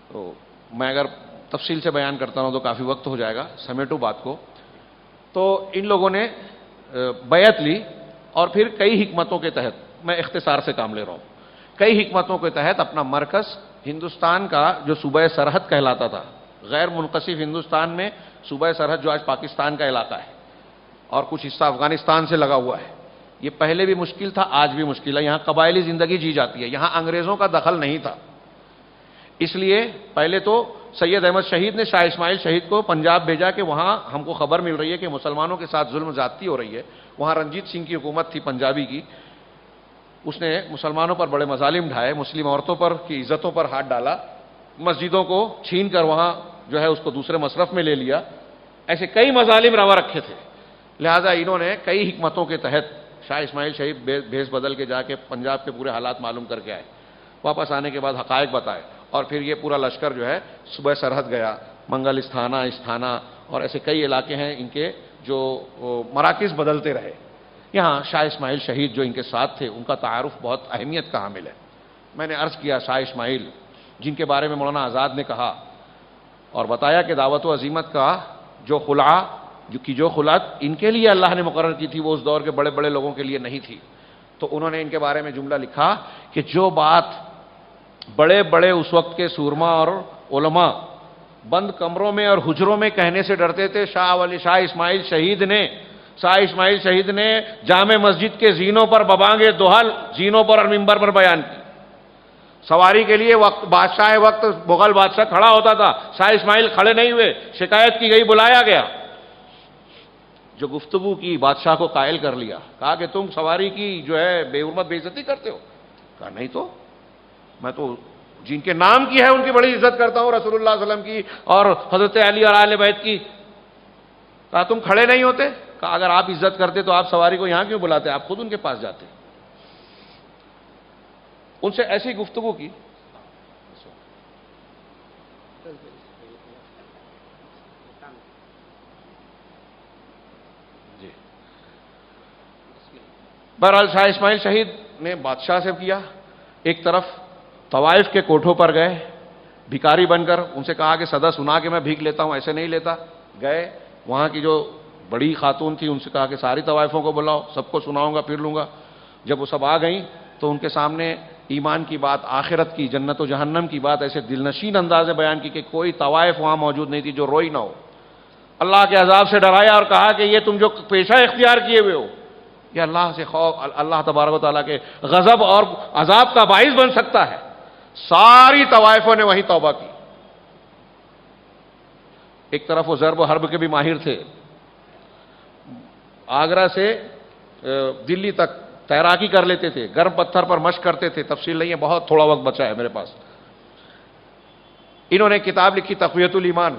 تو میں اگر تفصیل سے بیان کرتا ہوں تو کافی وقت ہو جائے گا، سمیٹو بات کو۔ تو ان لوگوں نے بیعت لی، اور پھر کئی حکمتوں کے تحت، میں اختصار سے کام لے رہا ہوں، کئی حکمتوں کے تحت اپنا مرکز ہندوستان کا جو صوبہ سرحد کہلاتا تھا، غیر منقسم ہندوستان میں صوبہ سرحد جو آج پاکستان کا علاقہ ہے اور کچھ حصہ افغانستان سے لگا ہوا ہے، یہ پہلے بھی مشکل تھا، آج بھی مشکل ہے، یہاں قبائلی زندگی جی جاتی ہے، یہاں انگریزوں کا دخل نہیں تھا۔ اس لیے پہلے تو سید احمد شہید نے شاہ اسماعیل شہید کو پنجاب بھیجا کہ وہاں ہم کو خبر مل رہی ہے کہ مسلمانوں کے ساتھ ظلم زیادتی ہو رہی ہے، وہاں رنجیت سنگھ کی حکومت تھی پنجابی کی، اس نے مسلمانوں پر بڑے مظالم ڈھائے، مسلم عورتوں پر کی عزتوں پر ہاتھ ڈالا، مسجدوں کو چھین کر وہاں جو ہے اس کو دوسرے مصرف میں لے لیا، ایسے کئی مظالم روا رکھے تھے، لہذا انہوں نے کئی حکمتوں کے تحت شاہ اسماعیل شہید بھیس بدل کے جا کے پنجاب کے پورے حالات معلوم کر کے آئے، واپس آنے کے بعد حقائق بتائے، اور پھر یہ پورا لشکر جو ہے صوبہ سرحد گیا، منگل استھانہ اور ایسے کئی علاقے ہیں ان کے جو مراکز بدلتے رہے۔ یہاں شاہ اسماعیل شہید جو ان کے ساتھ تھے، ان کا تعارف بہت اہمیت کا حامل ہے۔ میں نے عرض کیا شاہ اسماعیل، جن کے بارے میں مولانا آزاد نے کہا اور بتایا کہ دعوت و عزیمت کا جو خلعت ان کے لیے اللہ نے مقرر کی تھی، وہ اس دور کے بڑے بڑے لوگوں کے لیے نہیں تھی، تو انہوں نے ان کے بارے میں جملہ لکھا کہ جو بات بڑے بڑے اس وقت کے سورما اور علماء بند کمروں میں اور حجروں میں کہنے سے ڈرتے تھے، شاہ اسماعیل شہید نے جامع مسجد کے زینوں پر ببانگے دوحل زینوں پر اور ممبر پر بیان کی۔ سواری کے لیے بادشاہ وقت مغل بادشاہ کھڑا ہوتا تھا، شاہ اسماعیل کھڑے نہیں ہوئے، شکایت کی گئی، بلایا گیا، جو گفتگو کی بادشاہ کو قائل کر لیا، کہا کہ تم سواری کی جو ہے بے حرمت بے عزتی کرتے ہو؟ کہا نہیں تو میں تو جن کے نام کی ہے ان کی بڑی عزت کرتا ہوں، رسول اللہ صلی اللہ علیہ وسلم کی اور حضرت علی اور اہل بیت کی۔ کہا تم کھڑے نہیں ہوتے؟ کہا اگر آپ عزت کرتے تو آپ سواری کو یہاں کیوں بلاتے، آپ خود ان کے پاس جاتے۔ ان سے ایسی گفتگو کی۔ بہرحال شاہ اسماعیل شہید نے بادشاہ سے کیا، ایک طرف طوائف کے کوٹھوں پر گئے بھکاری بن کر، ان سے کہا کہ صدا سنا کہ میں بھیک لیتا ہوں، ایسے نہیں لیتا. گئے وہاں کی جو بڑی خاتون تھی ان سے کہا کہ ساری طوائفوں کو بلاؤ، سب کو سناؤں گا، پھر لوں گا. جب وہ سب آ گئیں تو ان کے سامنے ایمان کی بات، آخرت کی، جنت و جہنم کی بات ایسے دل نشین انداز میں بیان کی کہ کوئی طوائف وہاں موجود نہیں تھی جو روئی نہ ہو. اللہ کے عذاب سے ڈرایا اور کہا کہ یہ تم جو پیشہ اختیار کیے ہوئے ہو یہ اللہ سے خوف، اللہ تبارک و تعالیٰ کے غضب اور عذاب کا باعث بن سکتا ہے. ساری طوائفوں نے وہیں توبہ کی. ایک طرف وہ ضرب و حرب کے بھی ماہر تھے، آگرہ سے دلی تک تیراکی کر لیتے تھے، گرم پتھر پر مشق کرتے تھے. تفصیل نہیں ہے، بہت تھوڑا وقت بچا ہے میرے پاس. انہوں نے کتاب لکھی تقویت الایمان.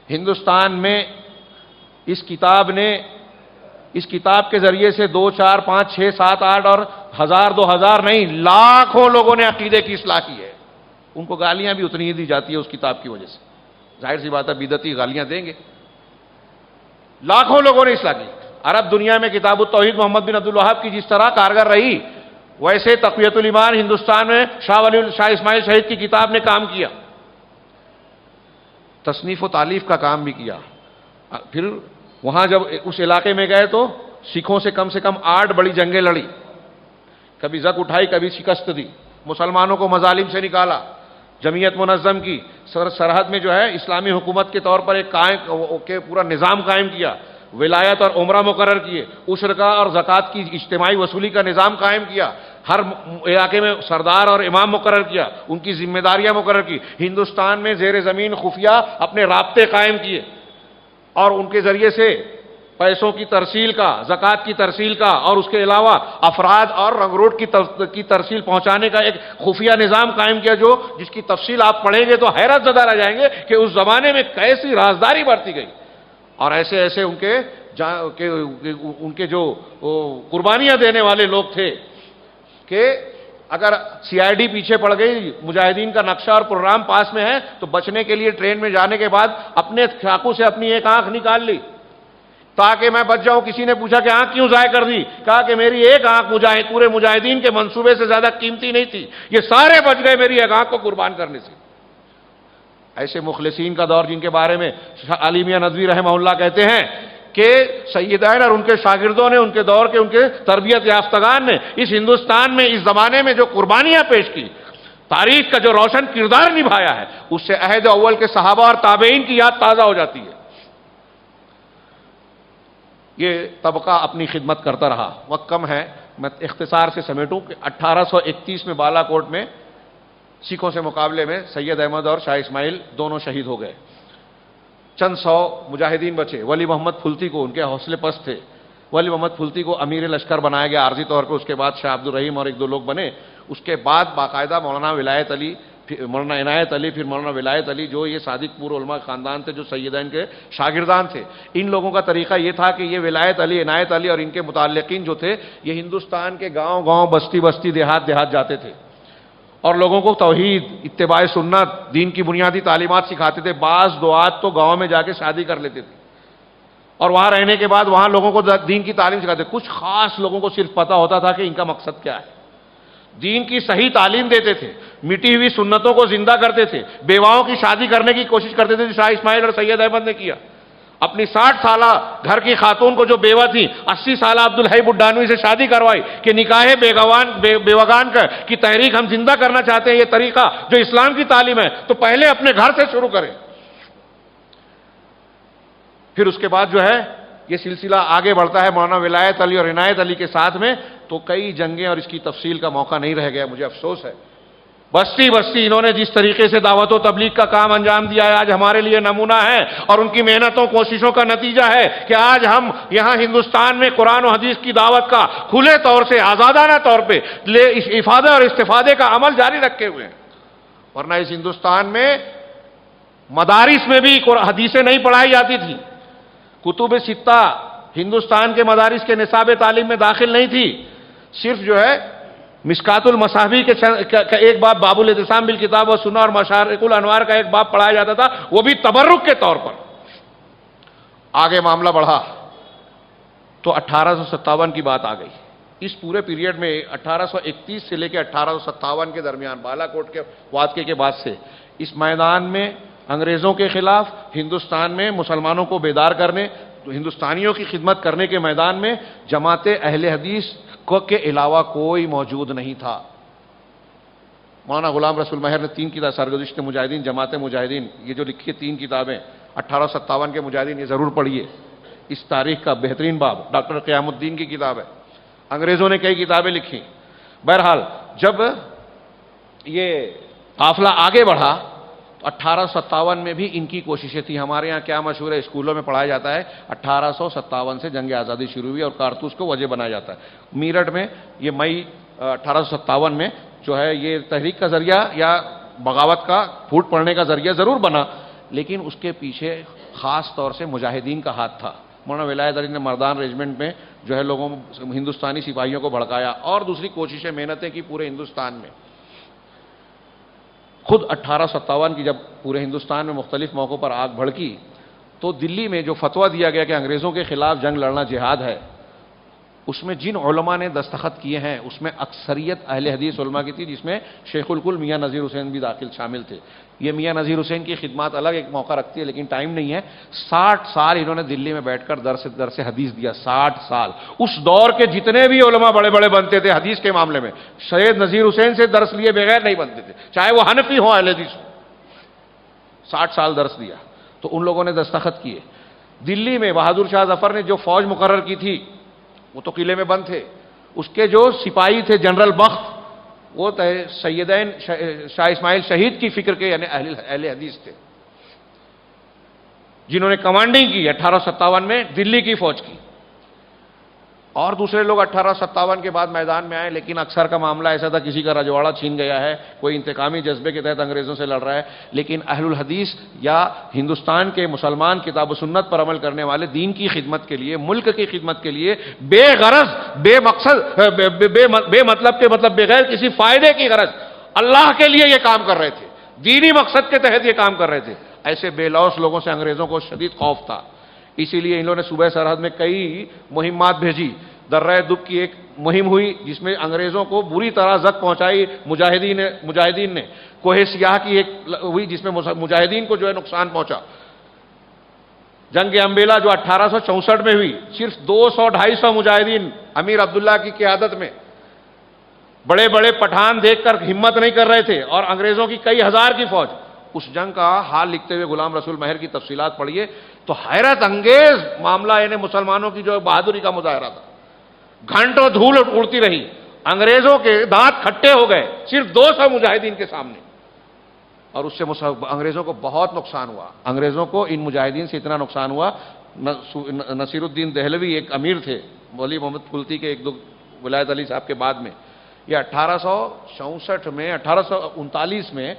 ہندوستان میں اس کتاب کے ذریعے سے 2 4 5 6 7 8 اور 1000 2000 نہیں، لاکھوں لوگوں نے عقیدے کی اصلاح کی ہے. ان کو گالیاں بھی اتنی ہی دی جاتی ہے اس کتاب کی وجہ سے. ظاہر سی بات ہے بدعتی گالیاں دیں گے. لاکھوں لوگوں نے اصلاح کی. عرب دنیا میں کتاب التوحید محمد بن عبد الوہاب کی جس طرح کارگر رہی، ویسے تقویت الایمان ہندوستان میں شاہ اسماعیل شہید کی کتاب نے کام کیا، تصنیف و تالیف کا کام بھی کیا. پھر وہاں جب اس علاقے میں گئے تو سکھوں سے کم 8 بڑی جنگیں لڑی، کبھی زک اٹھائی، کبھی شکست دی، مسلمانوں کو مظالم سے نکالا، جمعیت منظم کی، سرحد میں جو ہے اسلامی حکومت کے طور پر ایک پورا نظام قائم کیا، ولایت اور عمرہ مقرر کیے، عشر کا اور زکوٰۃ کی اجتماعی وصولی کا نظام قائم کیا، ہر علاقے میں سردار اور امام مقرر کیا، ان کی ذمہ داریاں مقرر کی. ہندوستان میں زیر زمین خفیہ اپنے رابطے قائم کیے اور ان کے ذریعے سے پیسوں کی ترسیل کا، زکوٰۃ کی ترسیل کا اور اس کے علاوہ افراد اور رنگ روٹ کی ترسیل پہنچانے کا ایک خفیہ نظام قائم کیا، جس کی تفصیل آپ پڑھیں گے تو حیرت زدہ رہ جائیں گے کہ اس زمانے میں کیسی رازداری برتی گئی. اور ایسے ان کے جو قربانیاں دینے والے لوگ تھے کہ اگر CID پیچھے پڑ گئی، مجاہدین کا نقشہ اور پروگرام پاس میں ہے تو بچنے کے لیے ٹرین میں جانے کے بعد اپنے چاقو سے اپنی ایک آنکھ نکال لی تاکہ میں بچ جاؤں. کسی نے پوچھا کہ آنکھ کیوں ضائع کر دی؟ کہا کہ میری ایک آنکھ پورے مجاہدین کے منصوبے سے زیادہ قیمتی نہیں تھی، یہ سارے بچ گئے میری ایک آنکھ کو قربان کرنے سے. ایسے مخلصین کا دور جن کے بارے میں علی میاں ندوی رحمہ اللہ کہتے ہیں کہ سیدین اور ان کے شاگردوں نے، ان کے دور کے ان کے تربیت یافتگان نے اس ہندوستان میں اس زمانے میں جو قربانیاں پیش کی، تاریخ کا جو روشن کردار نبھایا ہے، اس سے عہد اول کے صحابہ اور تابعین کی یاد تازہ ہو جاتی ہے. یہ طبقہ اپنی خدمت کرتا رہا. وقت کم ہے، میں اختصار سے سمیٹوں کہ 1831 میں بالا کوٹ میں سکھوں سے مقابلے میں سید احمد اور شاہ اسماعیل دونوں شہید ہو گئے. چند 100 مجاہدین بچے. ولی محمد پھلتی کو، ان کے حوصلے پست تھے، ولی محمد پھلتی کو امیر لشکر بنایا گیا عارضی طور پہ. اس کے بعد شاہ عبد الرحیم اور 1 2 لوگ بنے. اس کے بعد باقاعدہ مولانا عنایت علی، پھر مولانا ولایت علی، جو یہ صادق پور علماء خاندان تھے، جو سیدین کے شاگردان تھے. ان لوگوں کا طریقہ یہ تھا کہ یہ ولایت علی، عنایت علی اور ان کے متعلقین جو تھے، یہ ہندوستان کے گاؤں بستی دیہات جاتے تھے اور لوگوں کو توحید، اتباع سنت، دین کی بنیادی تعلیمات سکھاتے تھے. بعض دعات تو گاؤں میں جا کے شادی کر لیتے تھے اور وہاں رہنے کے بعد وہاں لوگوں کو دین کی تعلیم سکھاتے. کچھ خاص لوگوں کو صرف پتا ہوتا تھا کہ ان کا مقصد کیا ہے. دین کی صحیح تعلیم دیتے تھے، مٹی ہوئی سنتوں کو زندہ کرتے تھے، بیواؤں کی شادی کرنے کی کوشش کرتے تھے. شاہ اسماعیل اور سید احمد نے کیا. اپنی 60 سالہ گھر کی خاتون کو جو بیوہ تھی، 80 سالہ عبدالحی بڈانوی سے شادی کروائی کہ نکاح بیوگان کی تحریک ہم زندہ کرنا چاہتے ہیں. یہ طریقہ جو اسلام کی تعلیم ہے تو پہلے اپنے گھر سے شروع کریں. پھر اس کے بعد جو ہے یہ سلسلہ آگے بڑھتا ہے مولانا ولایت علی اور عنایت علی کے ساتھ میں. تو کئی جنگیں اور اس کی تفصیل کا موقع نہیں رہ گیا، مجھے افسوس ہے. بستی انہوں نے جس طریقے سے دعوت و تبلیغ کا کام انجام دیا ہے، آج ہمارے لیے نمونہ ہے اور ان کی محنتوں کوششوں کا نتیجہ ہے کہ آج ہم یہاں ہندوستان میں قرآن و حدیث کی دعوت کا کھلے طور سے، آزادانہ طور پہ افادہ اور استفادے کا عمل جاری رکھے ہوئے ہیں. ورنہ اس ہندوستان میں مدارس میں بھی حدیثیں نہیں پڑھائی جاتی تھی. کتب ستہ ہندوستان کے مدارس کے نصاب تعلیم میں داخل نہیں تھی. صرف جو ہے مشکات المصابیح کا ایک باب، باب الاعتصام بالکتاب و سنہ اور مشارق الانوار کا ایک باب پڑھایا جاتا تھا، وہ بھی تبرک کے طور پر. آگے معاملہ بڑھا. تو 1857 کی بات آ گئی. اس پورے پیریڈ میں 1831 سے لے کے 1857 کے درمیان بالا کوٹ کے واقعے کے بعد سے اس میدان میں انگریزوں کے خلاف ہندوستان میں مسلمانوں کو بیدار کرنے، ہندوستانیوں کی خدمت کرنے کے میدان میں جماعت اہل حدیث کے علاوہ کوئی موجود نہیں تھا. مولانا غلام رسول ماہر نے 3 کتاب، سرگزشت مجاہدین، جماعت مجاہدین، یہ جو لکھی ہے 3 کتابیں 1857 کے مجاہدین، یہ ضرور پڑھیے. اس تاریخ کا بہترین باب ڈاکٹر قیام الدین کی کتاب ہے. انگریزوں نے کئی کتابیں لکھی. بہرحال جب یہ قافلہ آگے بڑھا تو 1857 میں بھی ان کی کوششیں تھیں. ہمارے ہاں کیا مشہور ہے، اسکولوں میں پڑھایا جاتا ہے 1857 سے جنگ آزادی شروع ہوئی اور کارتوس کو وجہ بنایا جاتا ہے. میرٹھ میں یہ مئی 1857 میں جو ہے یہ تحریک کا ذریعہ یا بغاوت کا پھوٹ پڑنے کا ذریعہ ضرور بنا، لیکن اس کے پیچھے خاص طور سے مجاہدین کا ہاتھ تھا. مولانا ولایت علی نے مردان ریجمنٹ میں جو ہے لوگوں ہندوستانی سپاہیوں کو بھڑکایا اور دوسری کوششیں، محنتیں کی پورے ہندوستان میں. خود 1857 کی جب پورے ہندوستان میں مختلف موقعوں پر آگ بھڑکی تو دلی میں جو فتویٰ دیا گیا کہ انگریزوں کے خلاف جنگ لڑنا جہاد ہے، اس میں جن علماء نے دستخط کیے ہیں اس میں اکثریت اہل حدیث علماء کی تھی، جس میں شیخ الکل میاں نذیر حسین بھی شامل تھے. یہ میاں نذیر حسین کی خدمات الگ ایک موقع رکھتی ہے لیکن ٹائم نہیں ہے. 60 سال انہوں نے دلی میں بیٹھ کر درس حدیث دیا. 60 سال. اس دور کے جتنے بھی علماء بڑے بڑے بنتے تھے حدیث کے معاملے میں، سید نذیر حسین سے درس لیے بغیر نہیں بنتے تھے، چاہے وہ حنفی ہوں اہل حدیث ہوں. 60 سال درس دیا. تو ان لوگوں نے دستخط کیے. دلی میں بہادر شاہ ظفر نے جو فوج مقرر کی تھی، وہ تو قلعے میں بند تھے، اس کے جو سپاہی تھے جنرل بخت، وہ سیدین شاہ اسماعیل شہید کی فکر کے یعنی اہل حدیث تھے، جنہوں نے کمانڈنگ کی 1857 میں دلی کی فوج کی. اور دوسرے لوگ 1857 کے بعد میدان میں آئے، لیکن اکثر کا معاملہ ایسا تھا کسی کا رجواڑہ چھین گیا ہے، کوئی انتقامی جذبے کے تحت انگریزوں سے لڑ رہا ہے. لیکن اہل الحدیث یا ہندوستان کے مسلمان کتاب و سنت پر عمل کرنے والے دین کی خدمت کے لیے، ملک کی خدمت کے لیے بے غرض، بے مقصد، بے مطلب کے مطلب بغیر کسی فائدے کی غرض اللہ کے لیے یہ کام کر رہے تھے، دینی مقصد کے تحت یہ کام کر رہے تھے. ایسے بے لوث لوگوں سے انگریزوں کو شدید خوف تھا. اسی لیے انہوں نے صوبہ سرحد میں کئی مہمات بھیجی. درہ دب کی ایک مہم ہوئی جس میں انگریزوں کو بری طرح زد پہنچائی مجاہدین نے. کوہ سیاہ کی ایک ہوئی جس میں مجاہدین کو جو ہے نقصان پہنچا. جنگ امبیلا جو 1864 میں ہوئی، صرف 200-250 مجاہدین امیر عبداللہ کی قیادت میں، بڑے بڑے پٹھان دیکھ کر ہمت نہیں کر رہے تھے اور انگریزوں کی کئی ہزار کی فوج. اس جنگ کا حال لکھتے ہوئے غلام رسول ماہر کی تفصیلات پڑھیے تو حیرت انگیز معاملہ یعنی مسلمانوں کی جو بہادری کا مظاہرہ تھا. گھنٹوں دھول اڑتی رہی، انگریزوں کے دانت کھٹے ہو گئے صرف 200 مجاہدین کے سامنے، اور اس سے انگریزوں کو بہت نقصان ہوا. انگریزوں کو ان مجاہدین سے اتنا نقصان ہوا. نصیر الدین دہلوی ایک امیر تھے، ولی محمد کلتی کے ایک دو ولایت علی صاحب کے بعد میں. یہ 1864 میں 1839 میں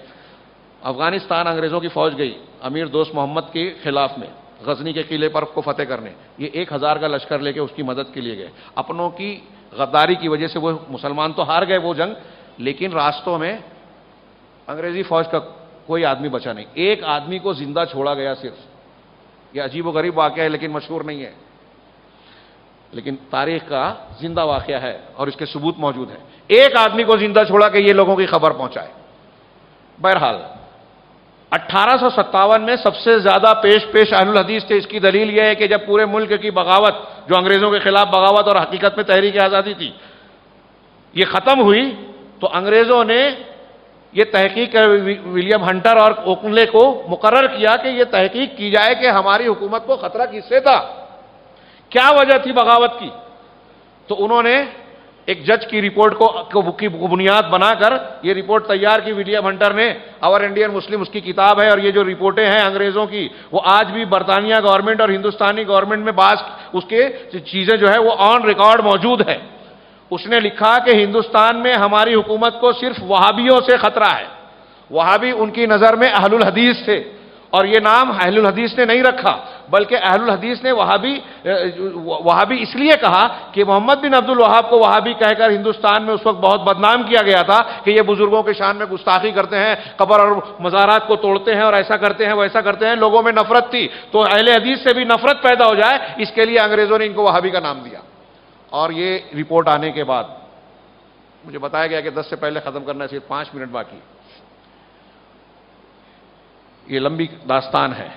افغانستان انگریزوں کی فوج گئی امیر دوست محمد کے خلاف میں، غزنی کے قلعے پر کو فتح کرنے. یہ 1000 کا لشکر لے کے اس کی مدد کے لیے گئے. اپنوں کی غداری کی وجہ سے وہ مسلمان تو ہار گئے وہ جنگ، لیکن راستوں میں انگریزی فوج کا کوئی آدمی بچا نہیں. ایک آدمی کو زندہ چھوڑا گیا صرف. یہ عجیب و غریب واقعہ ہے لیکن مشہور نہیں ہے، لیکن تاریخ کا زندہ واقعہ ہے اور اس کے ثبوت موجود ہیں. ایک آدمی کو زندہ چھوڑا کہ یہ لوگوں کی خبر پہنچائے. بہرحال 1857 میں سب سے زیادہ پیش اہل الحدیث تھے. اس کی دلیل یہ ہے کہ جب پورے ملک کی بغاوت، جو انگریزوں کے خلاف بغاوت اور حقیقت میں تحریک آزادی تھی، یہ ختم ہوئی تو انگریزوں نے یہ تحقیق ولیم ہنٹر اور اوکنلے کو مقرر کیا کہ یہ تحقیق کی جائے کہ ہماری حکومت کو خطرہ کس سے تھا، کیا وجہ تھی بغاوت کی. تو انہوں نے ایک جج کی رپورٹ کی بنیاد بنا کر یہ رپورٹ تیار کی ولیم ہنٹر نے. اور انڈین مسلم اس کی کتاب ہے، اور یہ جو رپورٹیں ہیں انگریزوں کی وہ آج بھی برطانیہ گورنمنٹ اور ہندوستانی گورنمنٹ میں بعض اس کے چیزیں جو ہے وہ آن ریکارڈ موجود ہے. اس نے لکھا کہ ہندوستان میں ہماری حکومت کو صرف وہابیوں سے خطرہ ہے. وہابی ان کی نظر میں اہل الحدیث تھے، اور یہ نام اہل الحدیث نے نہیں رکھا بلکہ اہل الحدیث نے وہابی اس لیے کہا کہ محمد بن عبد الوہاب کو وہابی کہہ کر ہندوستان میں اس وقت بہت بدنام کیا گیا تھا کہ یہ بزرگوں کے شان میں گستاخی کرتے ہیں، قبر اور مزارات کو توڑتے ہیں اور ایسا کرتے ہیں ویسا کرتے ہیں، لوگوں میں نفرت تھی، تو اہل حدیث سے بھی نفرت پیدا ہو جائے اس کے لیے انگریزوں نے ان کو وہابی کا نام دیا۔ اور یہ رپورٹ آنے کے بعد مجھے بتایا گیا کہ 10 سے پہلے ختم کرنا ہے، صرف 5 منٹ باقی، یہ لمبی داستان ہے۔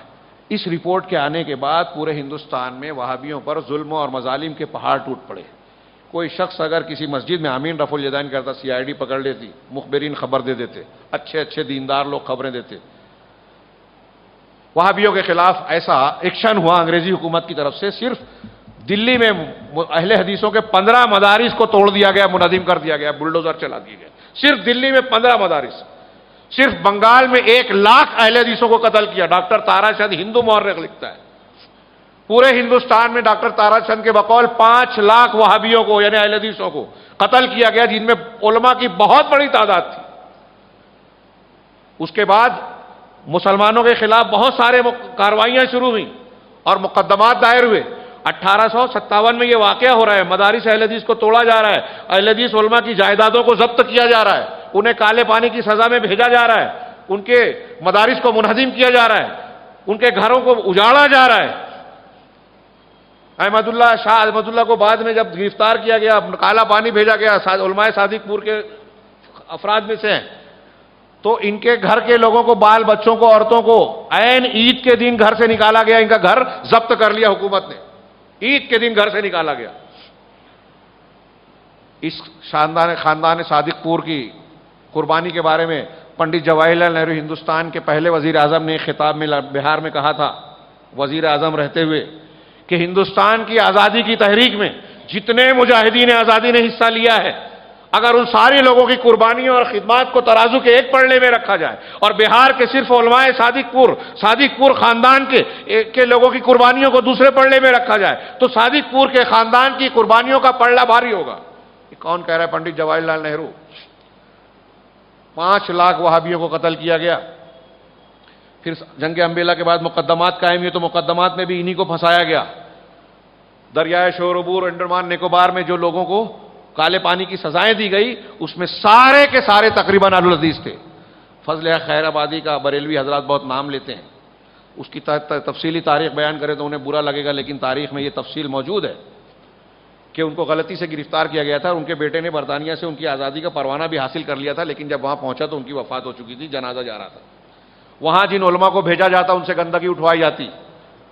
اس رپورٹ کے آنے کے بعد پورے ہندوستان میں وہابیوں پر ظلموں اور مظالم کے پہاڑ ٹوٹ پڑے۔ کوئی شخص اگر کسی مسجد میں آمین رفع الیدین کرتا، CID پکڑ لیتی، مخبرین خبر دے دیتے، اچھے دیندار لوگ خبریں دیتے۔ وہابیوں کے خلاف ایسا ایکشن ہوا انگریزی حکومت کی طرف سے، صرف دلی میں اہل حدیثوں کے 15 مدارس کو توڑ دیا گیا، منہدم کر دیا گیا، بلڈوزر چلا دیے گئے، صرف دلی میں 15 مدارس۔ صرف بنگال میں 1 لاکھ اہل حدیثوں کو قتل کیا۔ ڈاکٹر تارا چند ہندو مورخ لکھتا ہے، پورے ہندوستان میں ڈاکٹر تارا چند کے بقول 5 لاکھ وہابیوں کو یعنی اہل حدیثوں کو قتل کیا گیا، جن میں علماء کی بہت بڑی تعداد تھی۔ اس کے بعد مسلمانوں کے خلاف بہت سارے کارروائیاں شروع ہوئیں اور مقدمات دائر ہوئے۔ 1857 میں یہ واقعہ ہو رہا ہے، مدارس اہل حدیث کو توڑا جا رہا ہے، اہل حدیث علماء کی جائیدادوں کو ضبط کیا جا رہا ہے، انہیں کالے پانی کی سزا میں بھیجا جا رہا ہے، ان کے مدارس کو منہدم کیا جا رہا ہے، ان کے گھروں کو اجاڑا جا رہا ہے۔ شاہ احمد اللہ کو بعد میں جب گرفتار کیا گیا، کالا پانی بھیجا گیا، علماء صادق پور کے افراد میں سے ہیں، تو ان کے گھر کے لوگوں کو، بال بچوں کو، عورتوں کو عین عید کے دن گھر سے نکالا گیا، ان کا گھر ضبط کر لیا حکومت نے، عید کے دن گھر سے نکالا گیا۔ اس خاندان صادق پور کی قربانی کے بارے میں پنڈت جواہر لال نہرو ہندوستان کے پہلے وزیر اعظم نے ایک خطاب میں بہار میں کہا تھا، وزیر اعظم رہتے ہوئے، کہ ہندوستان کی آزادی کی تحریک میں جتنے مجاہدین آزادی نے حصہ لیا ہے، اگر ان سارے لوگوں کی قربانیوں اور خدمات کو ترازو کے ایک پلڑے میں رکھا جائے اور بہار کے صرف علماء صادق پور خاندان کے لوگوں کی قربانیوں کو دوسرے پلڑے میں رکھا جائے تو صادق پور کے خاندان کی قربانیوں کا پلڑا بھاری ہوگا۔ یہ کون کہہ رہا ہے؟ پنڈت جواہر لال نہرو۔ 5 لاکھ وہابیوں کو قتل کیا گیا۔ پھر جنگ امبیلا کے بعد مقدمات قائم ہوئے تو مقدمات میں بھی انہی کو پھنسایا گیا۔ دریائے شور عبور، انڈمان نکوبار میں جو لوگوں کو کالے پانی کی سزائیں دی گئی، اس میں سارے کے سارے تقریباً اہل الحدیث تھے۔ فضل خیر آبادی کا بریلوی حضرات بہت نام لیتے ہیں، اس کی تفصیلی تاریخ بیان کرے تو انہیں برا لگے گا، لیکن تاریخ میں یہ تفصیل موجود ہے کہ ان کو غلطی سے گرفتار کیا گیا تھا، ان کے بیٹے نے برطانیہ سے ان کی آزادی کا پروانہ بھی حاصل کر لیا تھا، لیکن جب وہاں پہنچا تو ان کی وفات ہو چکی تھی، جنازہ جا رہا تھا۔ وہاں جن علماء کو بھیجا جاتا ان سے گندگی اٹھوائی جاتی،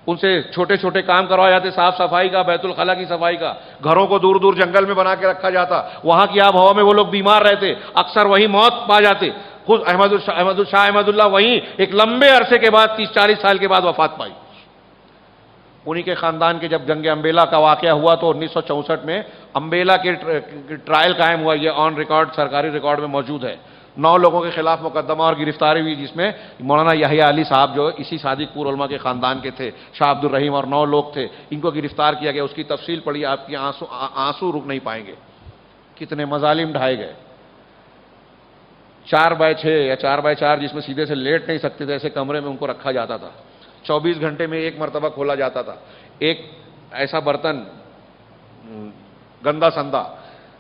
ان سے چھوٹے چھوٹے کام کروائے جاتے، صاف صفائی کا، بیت الخلا کی صفائی کا، گھروں کو دور دور جنگل میں بنا کے رکھا جاتا، وہاں کی آب ہوا میں وہ لوگ بیمار رہتے، اکثر وہیں موت پا جاتے۔ خود احمد اللہ وہیں ایک لمبے عرصے کے بعد 30-40 سال کے بعد وفات پائی۔ انہی کے خاندان کے جب جنگ امبیلا کا واقعہ ہوا تو 1964 میں امبیلا کے ٹرائل قائم ہوا، یہ آن ریکارڈ سرکاری ریکارڈ میں موجود ہے۔ 9 لوگوں کے خلاف مقدمہ اور گرفتاری ہوئی، جس میں مولانا یحییٰ علی صاحب جو اسی صادق پور علماء کے خاندان کے تھے، شاہ عبد الرحیم اور 9 لوگ تھے، ان کو گرفتار کیا گیا۔ اس کی تفصیل پڑھی، آپ کی آنسو رک نہیں پائیں گے، کتنے مظالم ڈھائے گئے۔ 4x6 یا 4x4 جس میں سیدھے سے لیٹ نہیں سکتے تھے، ایسے کمرے میں ان کو رکھا جاتا تھا، 24 گھنٹے میں 1 مرتبہ کھولا جاتا تھا۔ ایک ایسا برتن گندا سندا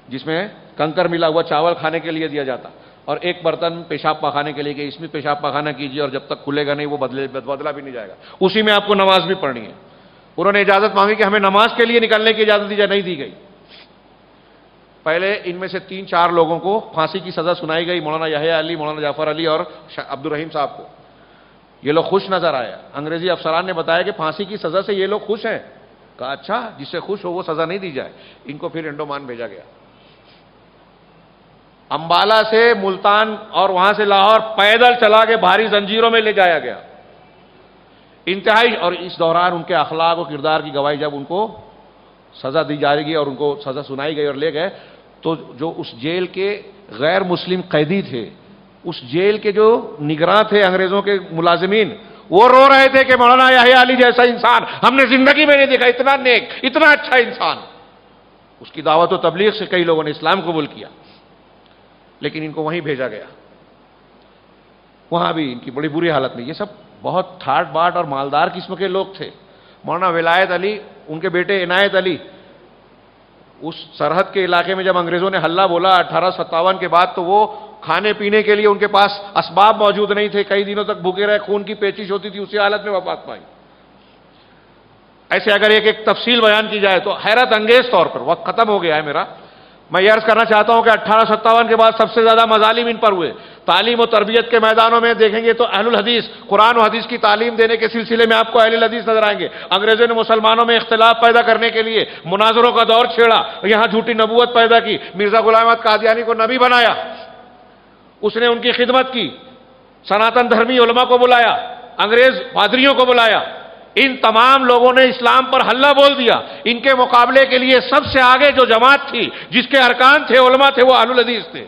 جس میں کنکر ملا ہوا چاول کھانے کے لیے دیا جاتا، اور ایک برتن پیشاب پخانے کے لیے کہ اس میں پیشاب پخانہ کیجیے اور جب تک کھلے گا نہیں وہ بدلا بھی نہیں جائے گا، اسی میں آپ کو نماز بھی پڑھنی ہے۔ انہوں نے اجازت مانگی کہ ہمیں نماز کے لیے نکلنے کی اجازت دی جائے، نہیں دی گئی۔ پہلے ان میں سے 3-4 لوگوں کو پھانسی کی سزا سنائی گئی، مولانا یحییٰ علی، مولانا جعفر علی اور عبد الرحیم صاحب کو۔ یہ لوگ خوش نظر آئے، انگریزی افسران نے بتایا کہ پھانسی کی سزا سے یہ لوگ خوش ہیں۔ کہا اچھا، جس سے خوش ہو وہ سزا نہیں دی جائے۔ ان کو پھر انڈومان بھیجا گیا، امبالہ سے ملتان اور وہاں سے لاہور پیدل چلا کے بھاری زنجیروں میں لے جایا گیا، انتہائی۔ اور اس دوران ان کے اخلاق و کردار کی گواہی جب ان کو سزا دی جائے گی اور ان کو سزا سنائی گئی اور لے گئے، تو جو اس جیل کے غیر مسلم قیدی تھے، اس جیل کے جو نگراں تھے انگریزوں کے ملازمین، وہ رو رہے تھے کہ مولانا یحییٰ علی جیسا انسان ہم نے زندگی میں نہیں دیکھا، اتنا نیک، اتنا اچھا انسان۔ اس کی دعوت و تبلیغ سے کئی لوگوں نے اسلام قبول کیا، لیکن ان کو وہیں بھیجا گیا، وہاں بھی ان کی بڑی بری حالت میں۔ یہ سب بہت ٹھاٹ باٹ اور مالدار قسم کے لوگ تھے، مولانا ولایت علی، ان کے بیٹے عنایت علی، اس سرحد کے علاقے میں جب انگریزوں نے حلہ بولا 1857 کے بعد، تو وہ کھانے پینے کے لیے ان کے پاس اسباب موجود نہیں تھے، کئی دنوں تک بھوکے رہے، خون کی پیچش ہوتی تھی، اسی حالت میں وفات پائی۔ ایسے اگر ایک تفصیل بیان کی جائے تو حیرت انگیز طور پر، وقت ختم ہو گیا ہے میرا، میں یہ عرض کرنا چاہتا ہوں کہ 1857 کے بعد سب سے زیادہ مظالم ان پر ہوئے۔ تعلیم و تربیت کے میدانوں میں دیکھیں گے تو اہل الحدیث، قرآن و حدیث کی تعلیم دینے کے سلسلے میں آپ کو اہل الحدیث نظر آئیں گے۔ انگریزوں نے مسلمانوں میں اختلاف پیدا کرنے کے لیے مناظروں کا دور چھیڑا، یہاں جھوٹی نبوت پیدا کی، مرزا غلام احمد قادیانی کو نبی بنایا، اس نے ان کی خدمت کی، سناتن دھرمی علماء کو بلایا، انگریز پادریوں کو بلایا، ان تمام لوگوں نے اسلام پر حلہ بول دیا۔ ان کے مقابلے کے لیے سب سے آگے جو جماعت تھی، جس کے ارکان تھے، علماء تھے، وہ اہل الحدیث تھے۔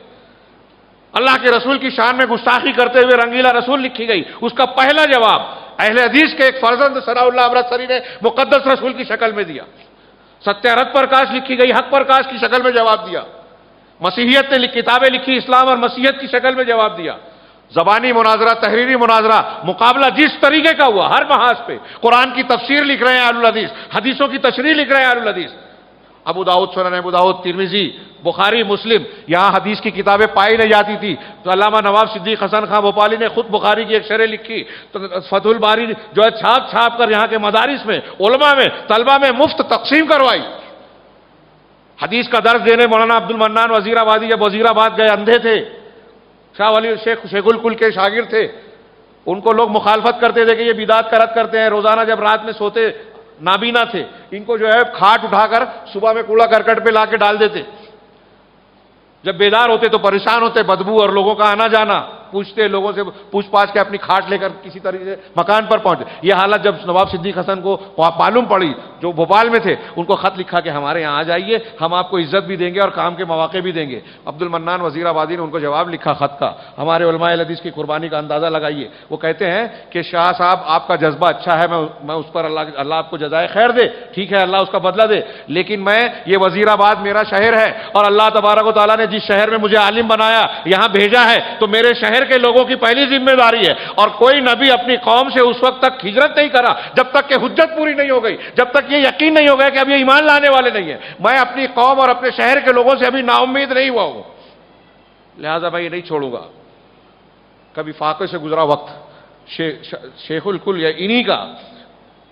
اللہ کے رسول کی شان میں گستاخی کرتے ہوئے رنگیلا رسول لکھی گئی، اس کا پہلا جواب اہل حدیث کے ایک فرزند ثناء اللہ امرتسری نے مقدس رسول کی شکل میں دیا۔ ستیہ رت پرکاش لکھی گئی، حق پرکاش کی شکل میں جواب دیا۔ مسیحیت نے کتابیں لکھی، اسلام اور مسیحیت کی شکل میں جواب دیا۔ زبانی مناظرہ، تحریری مناظرہ، مقابلہ جس طریقے کا ہوا، ہر محاذ پہ قرآن کی تفسیر لکھ رہے ہیں اہل الحدیث، حدیثوں کی تشریح لکھ رہے ہیں اہل الحدیث۔ ابو داؤد، سنن ابو داؤد، ترمذی، بخاری، مسلم، یہاں حدیث کی کتابیں پائی نہیں جاتی تھی، تو علامہ نواب صدیق حسن خان بھوپالی نے خود بخاری کی ایک شرح لکھی، تو فتح الباری جو ہے چھاپ کر یہاں کے مدارس میں، علماء میں، طلبہ میں مفت تقسیم کروائی۔ حدیث کا درس دینے مولانا عبد المنان وزیر آبادی جب وزیر آباد گئے، اندھے تھے، شاہ ولی شیخ الکل کے شاگرد تھے، ان کو لوگ مخالفت کرتے تھے کہ یہ بدعت کا رد کرتے ہیں، روزانہ جب رات میں سوتے نابینا تھے، ان کو جو ہے کھاٹ اٹھا کر صبح میں کوڑا کرکٹ پہ لا کے ڈال دیتے، جب بیدار ہوتے تو پریشان ہوتے، بدبو اور لوگوں کا آنا جانا، پوچھتے لوگوں سے، پوچھ پاچھ کے اپنی کھاٹ لے کر کسی طریقے سے مکان پر پہنچے۔ یہ حالت جب نواب صدیق حسن کو معلوم پڑی، جو بھوپال میں تھے، ان کو خط لکھا کہ ہمارے یہاں آ جائیے، ہم آپ کو عزت بھی دیں گے اور کام کے مواقع بھی دیں گے۔ عبد المنان وزیر آبادی نے ان کو جواب لکھا خط کا، ہمارے علماء حدیث کی قربانی کا اندازہ لگائیے۔ وہ کہتے ہیں کہ شاہ صاحب آپ کا جذبہ اچھا ہے، میں اس پر اللہ آپ کو جزائے خیر دے، ٹھیک ہے، اللہ اس کا بدلہ دے، لیکن میں یہ وزیر آباد میرا شہر ہے، اور اللہ تبارک و تعالیٰ نے جس شہر میں مجھے عالم بنایا، یہاں بھیجا ہے، تو میرے شہر کے لوگوں کی پہلی ذمہ داری ہے، اور کوئی نبی اپنی قوم سے اس وقت تک ہجرت نہیں کرا جب تک کہ حجت پوری نہیں ہو گئی، جب تک یہ یقین نہیں ہو گیا کہ اب یہ ایمان لانے والے نہیں ہیں۔ میں اپنی قوم اور اپنے شہر کے لوگوں سے ابھی نا امید نہیں ہوا ہوں، لہذا میں یہ نہیں چھوڑوں گا۔ کبھی فاقے سے گزرا وقت، شیخ الکل یا انہی کا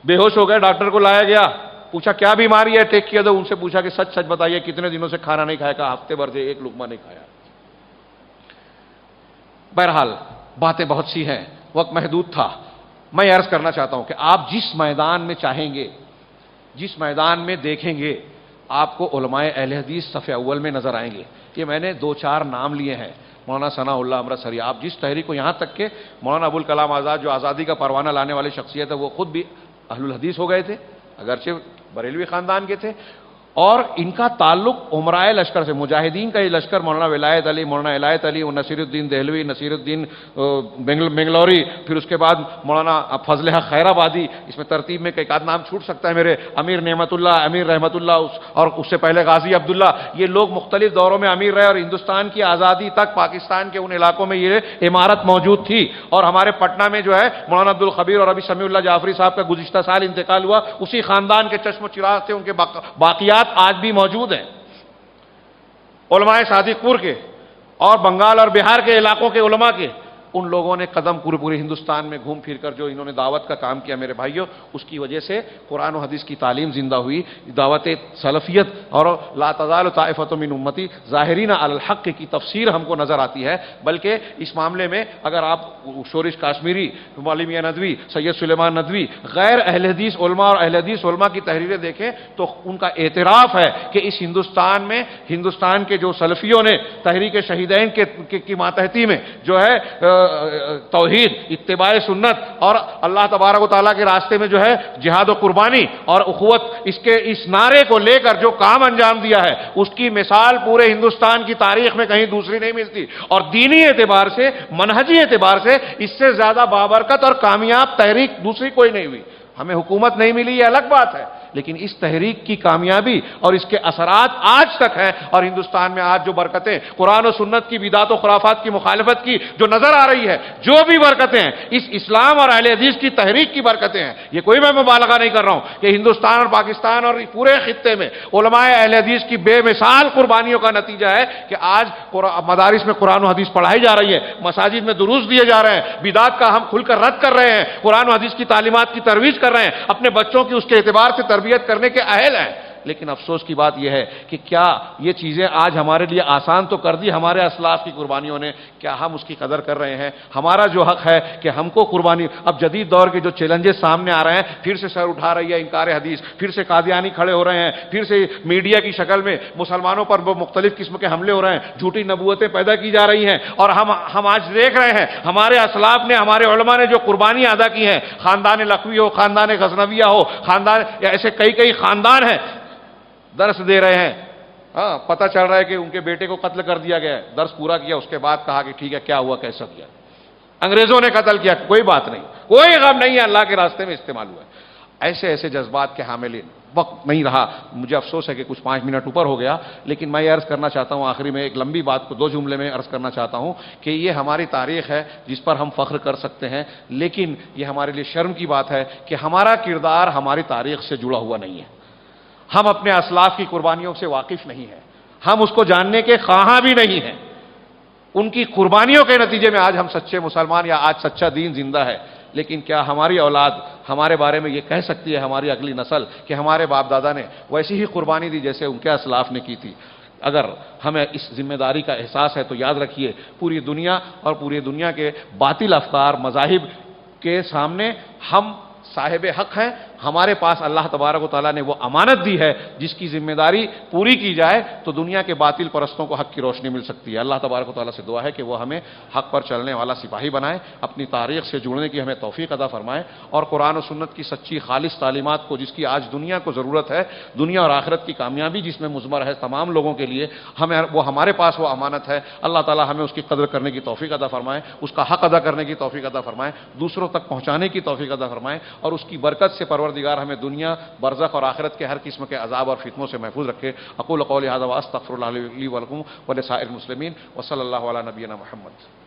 بے ہوش ہو گئے، ڈاکٹر کو لایا گیا، پوچھا کیا بیماری ہے، ٹیک کیا، تو ان سے پوچھا کہ سچ سچ بتائیے کتنے دنوں سے کھانا نہیں کھایا؟ کہا ہفتے بھر سے ایک لقمہ نہیں کھایا۔ بہرحال باتیں بہت سی ہیں، وقت محدود تھا۔ میں عرض کرنا چاہتا ہوں کہ آپ جس میدان میں چاہیں گے، جس میدان میں دیکھیں گے، آپ کو علماء اہل حدیث صف اول میں نظر آئیں گے۔ یہ میں نے 2-4 نام لیے ہیں، مولانا ثناء اللہ امرتسری، آپ جس تحریک کو، یہاں تک کہ مولانا ابوالکلام آزاد جو آزادی کا پروانہ لانے والی شخصیت ہے، وہ خود بھی اہل الحدیث ہو گئے تھے، اگرچہ بریلوی خاندان کے تھے، اور ان کا تعلق عمرائے لشکر سے، مجاہدین کا یہ لشکر، مولانا ولایت علی، مولانا عنایت علی، نصیر الدین دہلوی، نصیر الدین بنگلوری، پھر اس کے بعد مولانا فضل حق خیر آبادی، اس میں ترتیب میں ایک آدھ نام چھوٹ سکتا ہے میرے، امیر نعمت اللہ، امیر رحمت اللہ، اور اس سے پہلے غازی عبداللہ، یہ لوگ مختلف دوروں میں امیر رہے، اور ہندوستان کی آزادی تک پاکستان کے ان علاقوں میں یہ عمارت موجود تھی۔ اور ہمارے پٹنہ میں جو ہے مولانا عبدالخبیر اور ابھی سمیع اللہ جعفری صاحب کا گزشتہ سال انتقال ہوا، اسی خاندان کے چشم و چراغ تھے، ان کے باقیات آج بھی موجود ہیں۔ علماء صادق پور کے اور بنگال اور بہار کے علاقوں کے علماء کے، ان لوگوں نے قدم پورے ہندوستان میں گھوم پھر کر جو انہوں نے دعوت کا کام کیا میرے بھائیوں، اس کی وجہ سے قرآن و حدیث کی تعلیم زندہ ہوئی، دعوت سلفیت اور لا تزال طائفۃ من امتی ظاہرین علی الحق کی تفسیر ہم کو نظر آتی ہے۔ بلکہ اس معاملے میں اگر آپ شورش کاشمیری، مولانا میاں ندوی، سید سلیمان ندوی، غیر اہل حدیث علماء اور اہل حدیث علماء کی تحریریں دیکھیں تو ان کا اعتراف ہے کہ اس ہندوستان میں، ہندوستان کے جو سلفیوں نے تحریک شہیدین کی ماتحتی میں جو ہے توحید، اتباع سنت اور اللہ تبارک و تعالیٰ کے راستے میں جو ہے جہاد و قربانی اور اخوت، اس نعرے کو لے کر جو کام انجام دیا ہے، اس کی مثال پورے ہندوستان کی تاریخ میں کہیں دوسری نہیں ملتی، اور دینی اعتبار سے، منہجی اعتبار سے اس سے زیادہ بابرکت اور کامیاب تحریک دوسری کوئی نہیں ہوئی۔ ہمیں حکومت نہیں ملی، یہ الگ بات ہے، لیکن اس تحریک کی کامیابی اور اس کے اثرات آج تک ہیں، اور ہندوستان میں آج جو برکتیں قرآن و سنت کی بدعت و خرافات کی مخالفت کی جو نظر آ رہی ہے، جو بھی برکتیں ہیں، اس اسلام اور اہل حدیث کی تحریک کی برکتیں ہیں۔ یہ کوئی میں مبالغہ نہیں کر رہا ہوں کہ ہندوستان اور پاکستان اور پورے خطے میں علماء اہل حدیث کی بے مثال قربانیوں کا نتیجہ ہے کہ آج مدارس میں قرآن و حدیث پڑھائی جا رہی ہے، مساجد میں دروس دیے جا رہے ہیں، بدعات کا ہم کھل کر رد کر رہے ہیں، قرآن و حدیث کی تعلیمات کی ترویج کر رہے ہیں، اپنے بچوں کی اس کے اعتبار سے تربیت کرنے کے اہل ہیں۔ لیکن افسوس کی بات یہ ہے کہ کیا یہ چیزیں آج ہمارے لیے آسان تو کر دی ہمارے اسلاف کی قربانیوں نے، کیا ہم اس کی قدر کر رہے ہیں؟ ہمارا جو حق ہے کہ ہم کو قربانی، اب جدید دور کے جو چیلنجز سامنے آ رہے ہیں، پھر سے سر اٹھا رہی ہے انکار حدیث، پھر سے قادیانی کھڑے ہو رہے ہیں، پھر سے میڈیا کی شکل میں مسلمانوں پر وہ مختلف قسم کے حملے ہو رہے ہیں، جھوٹی نبوتیں پیدا کی جا رہی ہیں، اور ہم آج دیکھ رہے ہیں ہمارے اسلاف نے، ہمارے علماء نے جو قربانیاں ادا کی ہیں، خاندان لکھوی ہو، خاندان غزنویہ ہو، خاندان ایسے کئی خاندان ہیں، درس دے رہے ہیں، ہاں پتہ چل رہا ہے کہ ان کے بیٹے کو قتل کر دیا گیا ہے، درس پورا کیا، اس کے بعد کہا کہ ٹھیک ہے کیا ہوا، کیسا کیا، انگریزوں نے قتل کیا، کوئی بات نہیں، کوئی غم نہیں ہے، اللہ کے راستے میں استعمال ہوا ہے۔ ایسے جذبات کے حاملین، وقت نہیں رہا، مجھے افسوس ہے کہ کچھ 5 منٹ اوپر ہو گیا، لیکن میں یہ عرض کرنا چاہتا ہوں آخری میں ایک لمبی بات کو 2 جملے میں عرض کرنا چاہتا ہوں کہ یہ ہماری تاریخ ہے جس پر ہم فخر کر سکتے ہیں، لیکن یہ ہمارے لیے شرم کی بات ہے کہ ہمارا کردار ہماری تاریخ سے جڑا ہوا نہیں ہے، ہم اپنے اسلاف کی قربانیوں سے واقف نہیں ہیں، ہم اس کو جاننے کے خواہاں بھی نہیں ہیں۔ ان کی قربانیوں کے نتیجے میں آج ہم سچے مسلمان یا آج سچا دین زندہ ہے، لیکن کیا ہماری اولاد ہمارے بارے میں یہ کہہ سکتی ہے، ہماری اگلی نسل، کہ ہمارے باپ دادا نے ویسی ہی قربانی دی جیسے ان کے اسلاف نے کی تھی؟ اگر ہمیں اس ذمہ داری کا احساس ہے تو یاد رکھیے پوری دنیا کے باطل افکار مذاہب کے سامنے ہم صاحب حق ہیں، ہمارے پاس اللہ تبارک و تعالیٰ نے وہ امانت دی ہے جس کی ذمہ داری پوری کی جائے تو دنیا کے باطل پرستوں کو حق کی روشنی مل سکتی ہے۔ اللہ تبارک و تعالیٰ سے دعا ہے کہ وہ ہمیں حق پر چلنے والا سپاہی بنائے، اپنی تاریخ سے جڑنے کی ہمیں توفیق عطا فرمائے، اور قرآن و سنت کی سچی خالص تعلیمات کو جس کی آج دنیا کو ضرورت ہے، دنیا اور آخرت کی کامیابی جس میں مضمر ہے تمام لوگوں کے لیے، وہ ہمارے پاس وہ امانت ہے، اللہ تعالیٰ ہمیں اس کی قدر کرنے کی توفیق عطا فرمائے، اس کا حق ادا کرنے کی توفیق عطا فرمائے، دوسروں تک پہنچانے کی توفیق عطا فرمائے، اور اس کی برکت سے پروردگار ہمیں دنیا، برزخ اور آخرت کے ہر قسم کے عذاب اور فتنوں سے محفوظ رکھے۔ اقول قولی ھذا واستغفر اللہ لی ولکم ولسائر المسلمین، وصلی اللہ علی نبینا محمد۔